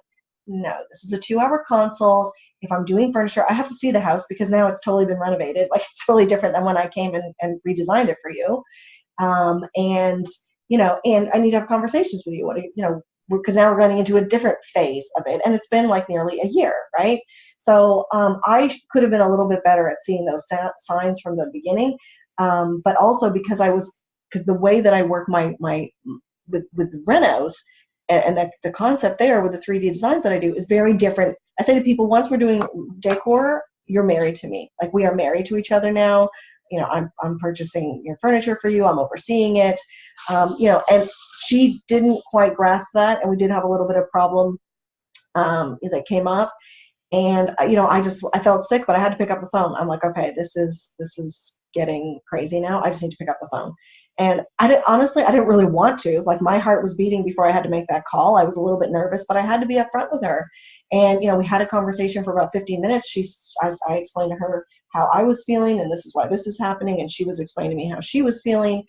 no, this is a 2 hour consult. If I'm doing furniture, I have to see the house because now it's totally been renovated. Like, it's totally different than when I came and redesigned it for you. And I need to have conversations with you. Because now we're going into a different phase of it. And it's been like nearly a year, right? So I could have been a little bit better at seeing those signs from the beginning. But also because the way that I work with renos, and the concept there with the 3D designs that I do is very different. I say to people, once we're doing decor, you're married to me. Like, we are married to each other now. I'm purchasing your furniture for you. I'm overseeing it. And she didn't quite grasp that. And we did have a little bit of problem that came up. And, I felt sick, but I had to pick up the phone. I'm like, okay, this is getting crazy now. I just need to pick up the phone. And I didn't really want to. Like, my heart was beating before I had to make that call. I was a little bit nervous, but I had to be upfront with her. And, we had a conversation for about 15 minutes. I explained to her how I was feeling, and this is why this is happening. And she was explaining to me how she was feeling,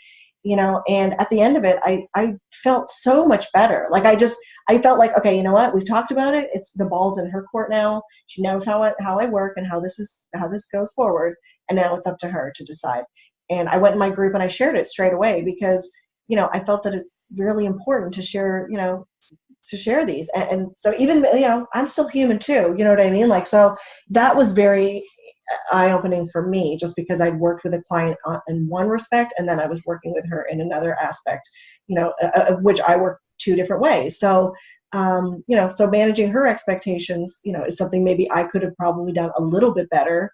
and at the end of it, I felt so much better. Like, I felt like, okay, you know what? We've talked about it. It's the ball's in her court now. She knows how I work and how this goes forward. And now it's up to her to decide. And I went in my group and I shared it straight away because, I felt that it's really important to share, to share these. And so even, I'm still human too. You know what I mean? Like, so that was very eye-opening for me, just because I'd worked with a client in one respect, and then I was working with her in another aspect, of which I work 2 different ways. So, so managing her expectations, is something maybe I could have probably done a little bit better.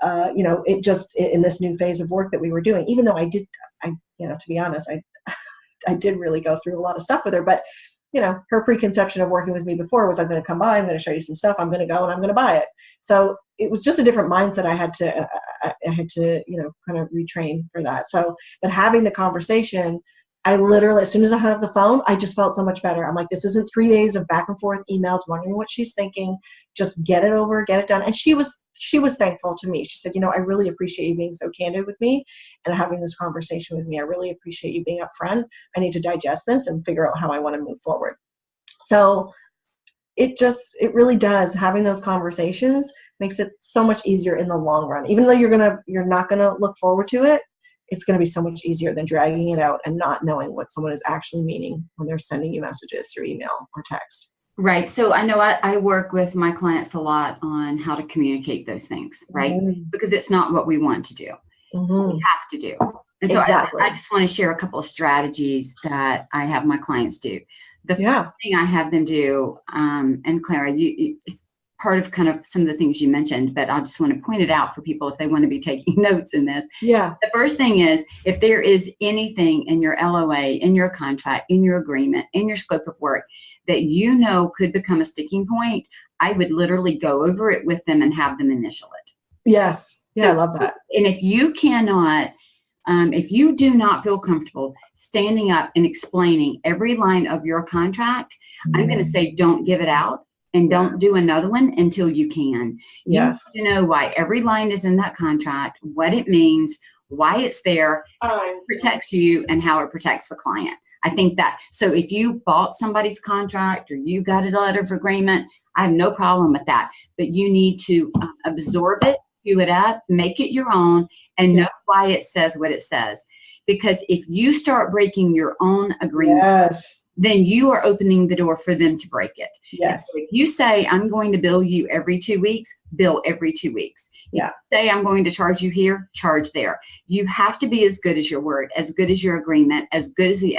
It just in this new phase of work that we were doing, even though to be honest, I did really go through a lot of stuff with her, but her preconception of working with me before was, I'm going to come by, I'm going to show you some stuff, I'm going to go and I'm going to buy it. So it was just a different mindset. I had to kind of retrain for that. So, but having the conversation, I literally, as soon as I hung up the phone, I just felt so much better. I'm like, this isn't 3 days of back and forth emails, wondering what she's thinking. Just get it over, get it done. And she was thankful to me. She said, I really appreciate you being so candid with me and having this conversation with me. I really appreciate you being upfront. I need to digest this and figure out how I want to move forward. So it really does. Having those conversations makes it so much easier in the long run. Even though you're not gonna look forward to it, it's going to be so much easier than dragging it out and not knowing what someone is actually meaning when they're sending you messages through email or text. Right. So I know I work with my clients a lot on how to communicate those things, right? Mm-hmm. Because it's not what we want to do. Mm-hmm. It's what we have to do. And so exactly. I just want to share a couple of strategies that I have my clients do. The first thing I have them do, and Clara, it's part of kind of some of the things you mentioned, but I just want to point it out for people if they want to be taking notes in this. Yeah. The first thing is, if there is anything in your LOA, in your contract, in your agreement, in your scope of work that could become a sticking point, I would literally go over it with them and have them initial it. Yes. Yeah, so, I love that. And if you cannot, if you do not feel comfortable standing up and explaining every line of your contract, I'm going to say don't give it out. And don't do another one until you can. Yes. You need to know why every line is in that contract, what it means, why it's there, how it protects you, and how it protects the client. I think that, so if you bought somebody's contract or you got a letter of agreement, I have no problem with that. But you need to absorb it, chew it up, make it your own, and know why it says what it says. Because if you start breaking your own agreement, then you are opening the door for them to break it. Yes. So if you say, I'm going to bill you every 2 weeks, bill every 2 weeks. Yeah. If you say, I'm going to charge you here, charge there. You have to be as good as your word, as good as your agreement, as good as the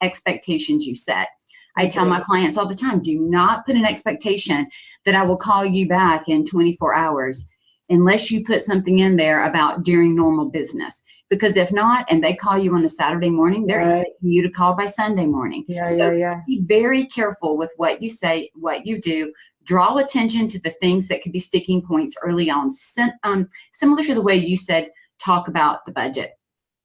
expectations you set. I tell my clients all the time, do not put an expectation that I will call you back in 24 hours unless you put something in there about during normal business. Because if not, and they call you on a Saturday morning, they're expecting you to call by Sunday morning. So be very careful with what you say, what you do. Draw attention to the things that could be sticking points early on. Similar to the way you said, talk about the budget.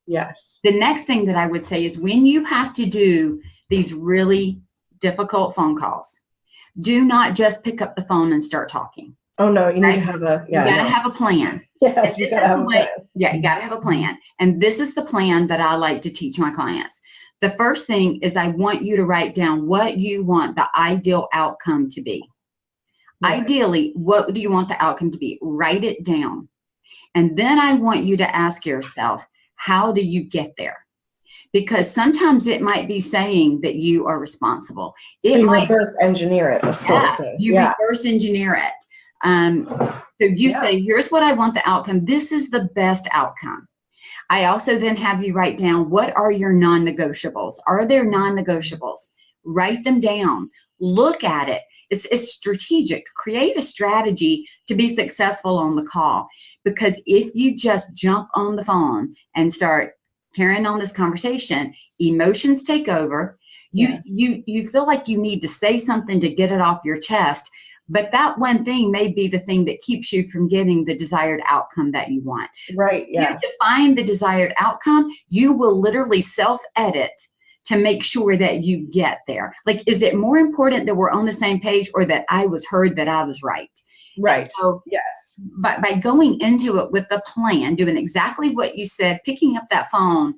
Yes. The next thing that I would say is when you have to do these really difficult phone calls, do not just pick up the phone and start talking. Oh no, you need to have a, you gotta have a plan. Yes, you gotta have a plan. Yeah, you gotta have a plan. And this is the plan that I like to teach my clients. The first thing is I want you to write down what you want the ideal outcome to be. Right. Ideally, what do you want the outcome to be? Write it down. And then I want you to ask yourself, how do you get there? Because sometimes it might be saying that you are responsible. It might reverse engineer it. Reverse engineer it. So you say, here's what I want the outcome. This is the best outcome. I also then have you write down, what are your non-negotiables? Are there non-negotiables? Write them down. Look at it. It's strategic. Create a strategy to be successful on the call. Because if you just jump on the phone and start carrying on this conversation, emotions take over. You feel like you need to say something to get it off your chest. But that one thing may be the thing that keeps you from getting the desired outcome that you want. Right, yes. You define the desired outcome, you will literally self-edit to make sure that you get there. Like, is it more important that we're on the same page or that I was heard that I was right? Right, so, yes. But by going into it with the plan, doing exactly what you said, picking up that phone,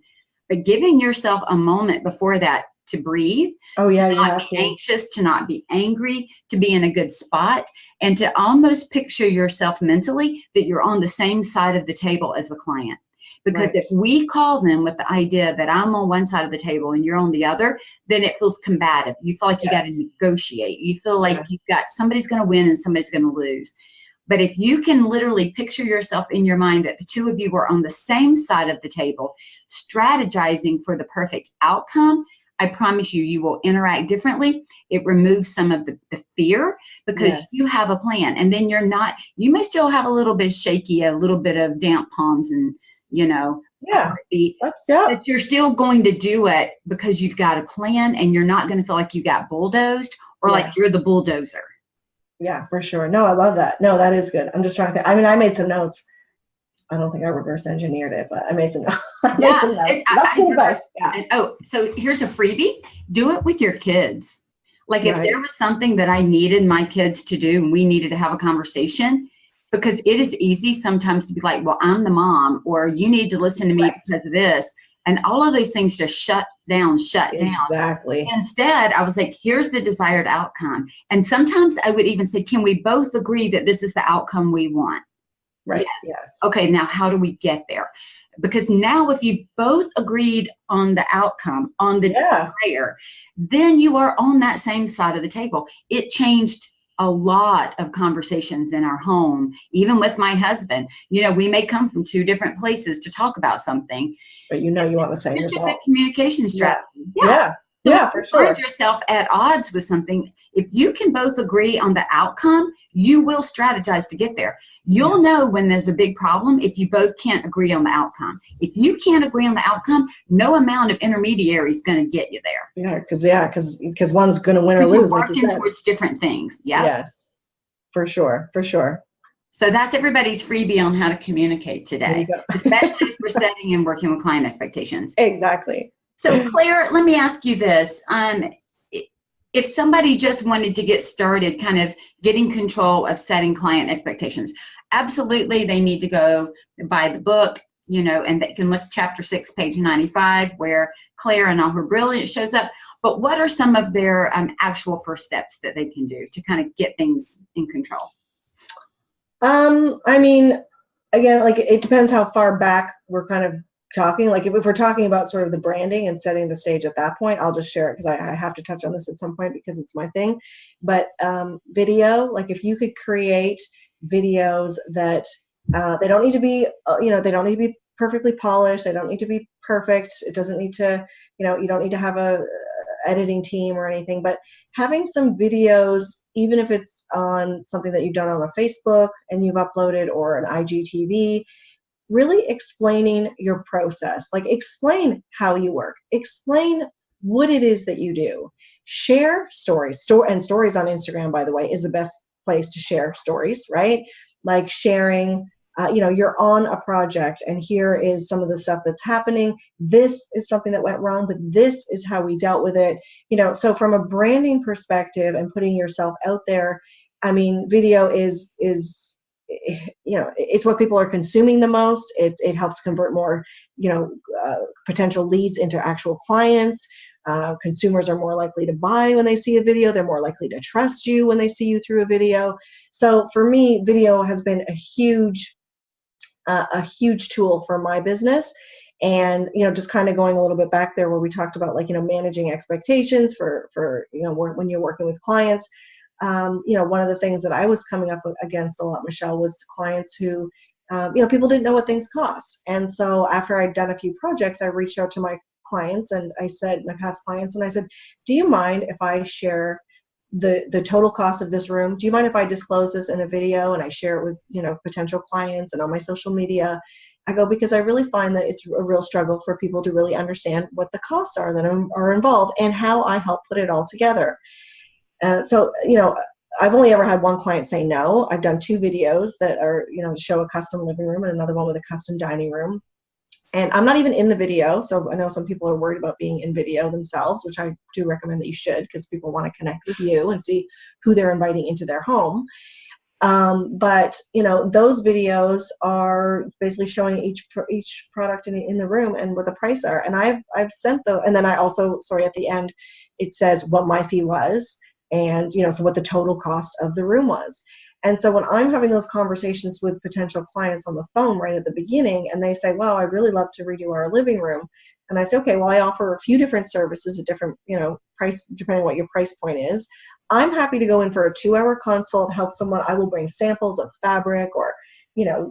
but giving yourself a moment before that to breathe, to not be anxious, to not be angry, to be in a good spot, and to almost picture yourself mentally that you're on the same side of the table as the client. Because if we call them with the idea that I'm on one side of the table and you're on the other, then it feels combative. You feel like you got to negotiate. You feel like you've got somebody's going to win and somebody's going to lose. But if you can literally picture yourself in your mind that the two of you are on the same side of the table, strategizing for the perfect outcome, I promise you, you will interact differently. It removes some of the fear because you have a plan. And then you may still have a little bit shaky, a little bit of damp palms and, heartbeat, but you're still going to do it because you've got a plan and you're not going to feel like you got bulldozed or like you're the bulldozer. Yeah, for sure. No, I love that. No, that is good. I'm just trying to think. I mean, I made some notes. I don't think I reverse engineered it, but I made some notes. That's good advice. Yeah. So here's a freebie. Do it with your kids. Like if there was something that I needed my kids to do and we needed to have a conversation, because it is easy sometimes to be like, well, I'm the mom, or you need to listen to me because of this. And all of those things just shut down. Exactly. Instead, I was like, here's the desired outcome. And sometimes I would even say, can we both agree that this is the outcome we want? Right. Yes. Okay, now how do we get there? Because now if you both agreed on the outcome, on the desire, then you are on that same side of the table. It changed a lot of conversations in our home, even with my husband. We may come from two different places to talk about something. But you want the same result. Just a good communication strategy. Yeah, for sure. Find yourself at odds with something. If you can both agree on the outcome, you will strategize to get there. You'll know when there's a big problem if you both can't agree on the outcome. If you can't agree on the outcome, no amount of intermediary is going to get you there. Yeah, because one's going to win or lose. You're working towards different things. Yeah. Yes, for sure. So that's everybody's freebie on how to communicate today, especially as we're setting and working with client expectations. Exactly. So Claire, let me ask you this. If somebody just wanted to get started kind of getting control of setting client expectations, absolutely they need to go buy the book, and they can look at chapter 6, page 95, where Claire and all her brilliance shows up. But what are some of their actual first steps that they can do to kind of get things in control? I mean, again, like it depends how far back we're kind of talking. Like if we're talking about sort of the branding and setting the stage at that point, I'll just share it because I have to touch on this at some point because it's my thing. But video, like if you could create videos that they don't need to be, they don't need to be perfectly polished. They don't need to be perfect. It doesn't need to, you don't need to have a editing team or anything, but having some videos, even if it's on something that you've done on a Facebook and you've uploaded, or an IGTV, really explaining your process. Like, explain how you work, explain what it is that you do. Share stories. And stories on Instagram, by the way, is the best place to share stories, right? Like sharing, you're on a project and here is some of the stuff that's happening. This is something that went wrong, but this is how we dealt with it. So from a branding perspective and putting yourself out there, I mean, video is it's what people are consuming the most. It helps convert more, potential leads into actual clients. Consumers are more likely to buy when they see a video. They're more likely to trust you when they see you through a video. So for me, video has been a huge tool for my business. And, just kind of going a little bit back there where we talked about, like, managing expectations for when you're working with clients. One of the things that I was coming up against a lot, Michelle, was clients who, people didn't know what things cost. And so after I'd done a few projects, I reached out to my clients and I said, my past clients, and I said, do you mind if I share the total cost of this room? Do you mind if I disclose this in a video and I share it with, potential clients and on my social media? I go, because I really find that it's a real struggle for people to really understand what the costs are that are involved and how I help put it all together. So, I've only ever had one client say no. I've done 2 videos that are, show a custom living room and another one with a custom dining room. And I'm not even in the video. So I know some people are worried about being in video themselves, which I do recommend that you should, because people want to connect with you and see who they're inviting into their home. But those videos are basically showing each product in the room and what the price are. And I've sent those, and then I also, at the end, it says what my fee was, and so what the total cost of the room was. And so when I'm having those conversations with potential clients on the phone right at the beginning, and they say, wow, I'd really love to redo our living room. And I say, okay, well, I offer a few different services at different, price, depending on what your price point is. I'm happy to go in for a 2-hour consult, help someone. I will bring samples of fabric, or,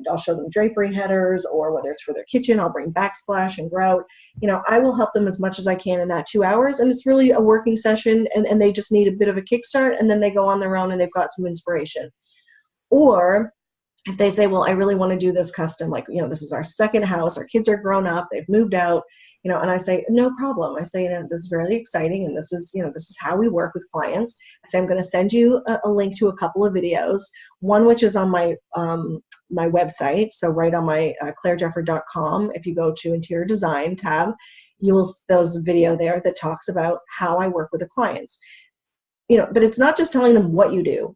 I'll show them drapery headers, or whether it's for their kitchen, I'll bring backsplash and grout. I will help them as much as I can in that 2 hours. And it's really a working session, and they just need a bit of a kickstart, and then they go on their own and they've got some inspiration. Or if they say, well, I really want to do this custom, like, this is our second house, our kids are grown up, they've moved out, and I say, no problem. I say, this is really exciting, and this is how we work with clients. I say, I'm going to send you a link to a couple of videos, one which is on my my website. So right on my clairejefford.com, if you go to interior design tab, there's a video there that talks about how I work with the clients. But it's not just telling them what you do.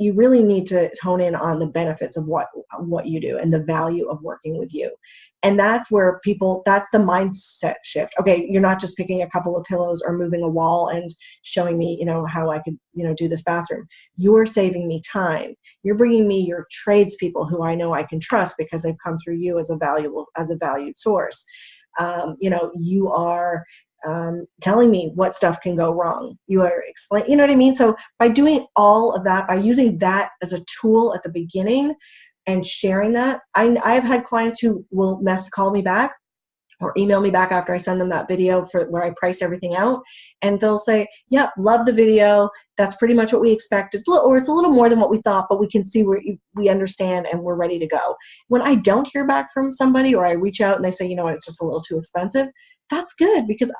You really need to hone in on the benefits of what you do and the value of working with you. And that's where that's the mindset shift. Okay, you're not just picking a couple of pillows or moving a wall and showing me, how I could, do this bathroom. You're saving me time. You're bringing me your tradespeople who I know I can trust because they've come through you as a valued source. You are telling me what stuff can go wrong. You are explaining, you know what I mean? So by doing all of that, by using that as a tool at the beginning and sharing that, I've had clients who will call me back or email me back after I send them that video where I priced everything out, and they'll say, yeah, love the video. That's pretty much what we expected. It's a little more than what we thought, but we can see where we understand and we're ready to go. When I don't hear back from somebody, or I reach out and they say, it's just a little too expensive, that's good, because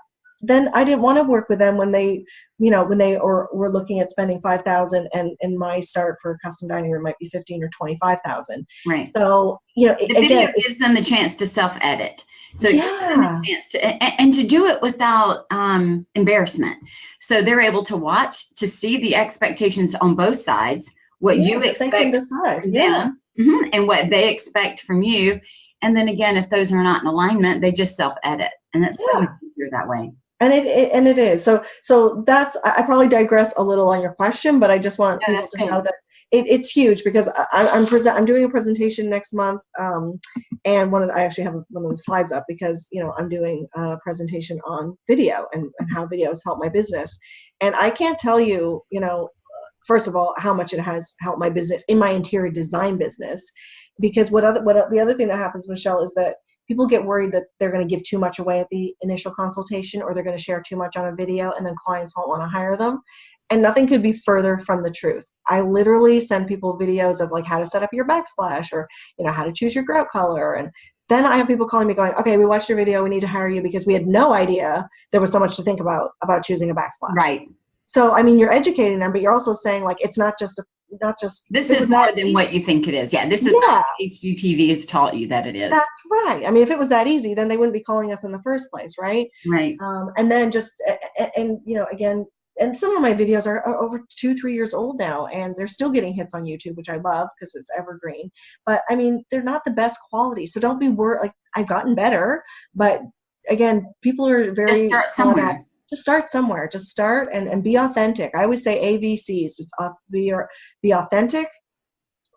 then I didn't want to work with them when they were looking at spending $5,000 and my start for a custom dining room might be $15,000 or $25,000. Right. So, the video gives them the chance to self-edit. So it gives them a chance to do it without embarrassment. So they're able to watch, to see the expectations on both sides, what you expect they can decide. And what they expect from you. And then again, if those are not in alignment, they just self-edit. And that's so much easier that way. And it is. So that's, I probably digress a little on your question, but I just want people to know that it's huge, because I'm doing a presentation next month. And I actually have one of the slides up because, I'm doing a presentation on video and how videos help my business. And I can't tell you, first of all, how much it has helped my business in my interior design business, because the other thing that happens, Michelle, is that people get worried that they're going to give too much away at the initial consultation, or they're going to share too much on a video, and then clients won't want to hire them. And nothing could be further from the truth. I literally send people videos of like how to set up your backsplash, or, you know, how to choose your grout color. And then I have people calling me going, okay, we watched your video, we need to hire you because we had no idea there was so much to think about choosing a backsplash. Right. So, I mean, you're educating them, but you're also saying like, it's not just this is more than what you think it is. Yeah. This is not what HGTV has taught you that it is. That's right. I mean, if it was that easy, then they wouldn't be calling us in the first place. Right. Right. And then you know, again, and some of my videos are over 2-3 years old now, and they're still getting hits on YouTube, which I love because it's evergreen. But I mean, they're not the best quality. So don't be worried. Like, I've gotten better, but again, people are very— Just start somewhere. Just start somewhere. Just start and be authentic. I always say ABCs. It's be authentic,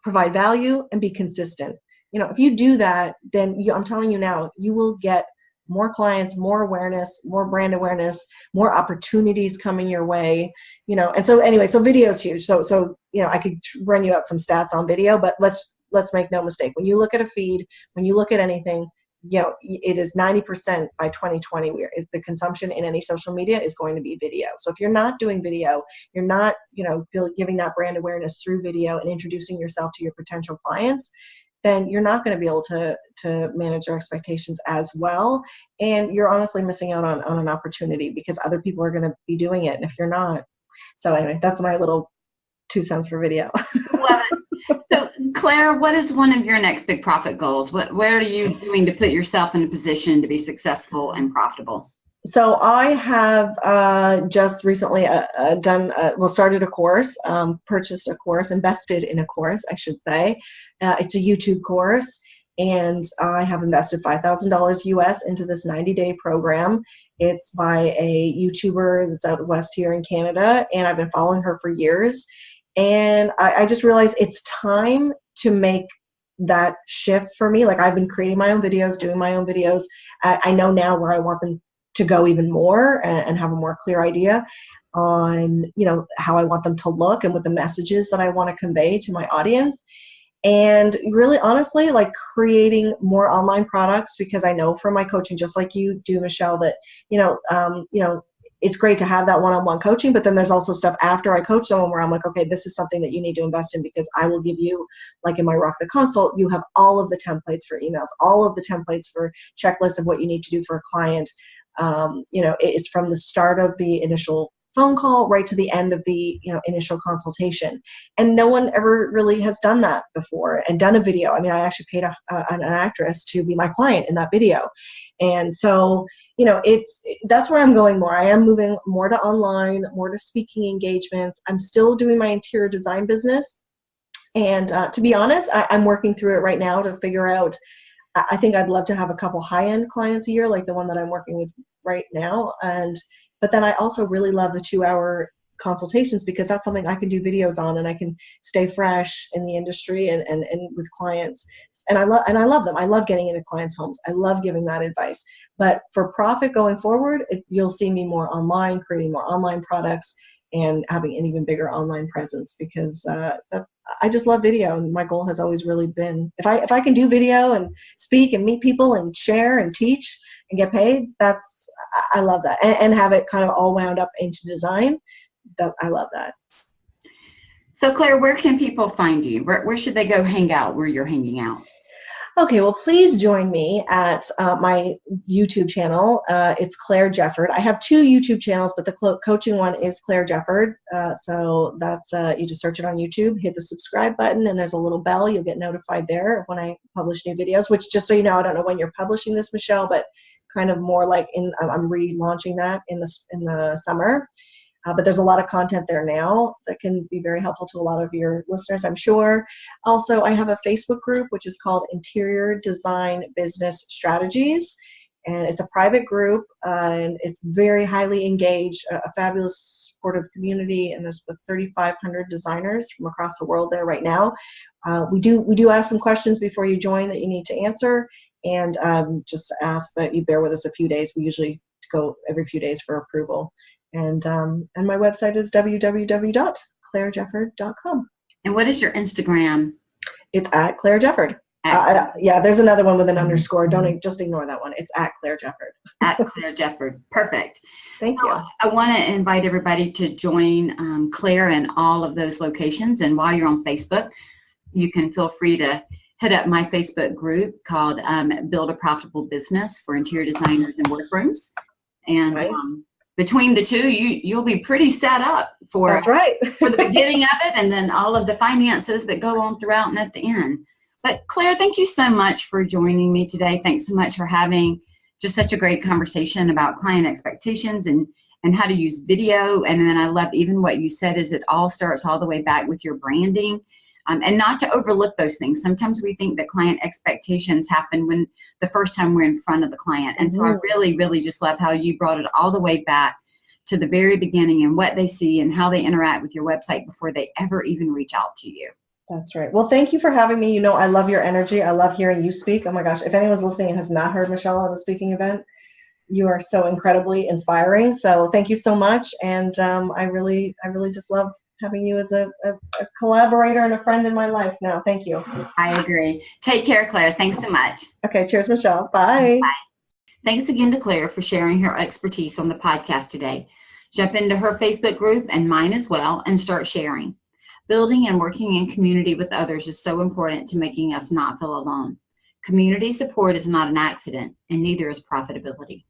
provide value, and be consistent. You know, if you do that, then I'm telling you now, you will get more clients, more awareness, more brand awareness, more opportunities coming your way, you know. And so anyway, so video is huge. So, you know, I could run you out some stats on video, but let's make no mistake. When you look at a feed, when you look at anything, you know, it is 90% by 2020, is the consumption in any social media is going to be video. So if you're not doing video, you're not, you know, giving that brand awareness through video and introducing yourself to your potential clients, then you're not going to be able to manage your expectations as well. And you're honestly missing out on an opportunity because other people are going to be doing it. And if you're not, so anyway, that's my little 2 cents for video. Love it. So Claire, what is one of your next big profit goals? What are you doing to put yourself in a position to be successful and profitable? So I have just recently started a course, purchased a course, invested in a course, I should say. It's a YouTube course, and I have invested $5,000 US into this 90-day program. It's by a YouTuber that's out west here in Canada, and I've been following her for years. And I just realized it's time to make that shift for me. Like, I've been creating my own videos, doing my own videos. I know now where I want them to go even more, and have a more clear idea on, you know, how I want them to look and what the messages that I want to convey to my audience. And really, honestly, like creating more online products, because I know from my coaching, just like you do, Michelle, that, you know, it's great to have that one-on-one coaching, but then there's also stuff after I coach someone where I'm like, okay, this is something that you need to invest in, because I will give you, like in my Rock the Consult, you have all of the templates for emails, all of the templates for checklists of what you need to do for a client. You know, it's from the start of the initial phone call right to the end of the, you know, initial consultation. And no one ever really has done that before and done a video. I mean, I actually paid an actress to be my client in that video. And so, you know, that's where I'm going more. I am moving more to online, more to speaking engagements. I'm still doing my interior design business. And to be honest, I'm working through it right now to figure out, I think I'd love to have a couple high-end clients a year, like the one that I'm working with right now. But then I also really love the 2-hour consultations, because that's something I can do videos on, and I can stay fresh in the industry and with clients. And I love them. I love getting into clients' homes. I love giving that advice. But for profit going forward, you'll see me more online, creating more online products, and having an even bigger online presence, because I just love video, and my goal has always really been, if I can do video and speak and meet people and share and teach and get paid, I love that, and have it kind of all wound up into design. I love that. So Claire, where can people find you? Where should they go hang out where you're hanging out? Okay, well, please join me at my YouTube channel. It's Claire Jefford. I have 2 YouTube channels, but the coaching one is Claire Jefford. So that's, you just search it on YouTube, hit the subscribe button, and there's a little bell. You'll get notified there when I publish new videos, which, just so you know, I don't know when you're publishing this, Michelle, but kind of more like I'm relaunching that in the summer. But there's a lot of content there now that can be very helpful to a lot of your listeners, I'm sure. Also, I have a Facebook group, which is called Interior Design Business Strategies. And it's a private group, and it's very highly engaged, a fabulous supportive community. And there's 3,500 designers from across the world there right now. We do ask some questions before you join that you need to answer. And just ask that you bear with us a few days. We usually go every few days for approval. And my website is www.clairejefford.com. And what is your Instagram? It's at Claire Jefford. Yeah, there's another one with an underscore. Don't just ignore that one. It's at Claire Jefford. At Claire Jefford. Perfect. Thank you. I want to invite everybody to join Claire in all of those locations. And while you're on Facebook, you can feel free to hit up my Facebook group called Build a Profitable Business for Interior Designers and Workrooms. And Nice. Between the two, you'll be pretty set up for, that's right. for the beginning of it, and then all of the finances that go on throughout and at the end. But Claire, thank you so much for joining me today. Thanks so much for having just such a great conversation about client expectations and how to use video. And then I love even what you said is it all starts all the way back with your branding. And not to overlook those things. Sometimes we think that client expectations happen when the first time we're in front of the client. And so I really, really just love how you brought it all the way back to the very beginning and what they see and how they interact with your website before they ever even reach out to you. That's right. Well, thank you for having me. You know, I love your energy. I love hearing you speak. Oh my gosh, if anyone's listening and has not heard Michelle at a speaking event, you are so incredibly inspiring. So thank you so much. And I really just love having you as a collaborator and a friend in my life now. Thank you. I agree. Take care, Claire. Thanks so much. Okay. Cheers, Michelle. Bye. Bye. Thanks again to Claire for sharing her expertise on the podcast today. Jump into her Facebook group and mine as well and start sharing. Building and working in community with others is so important to making us not feel alone. Community support is not an accident, and neither is profitability.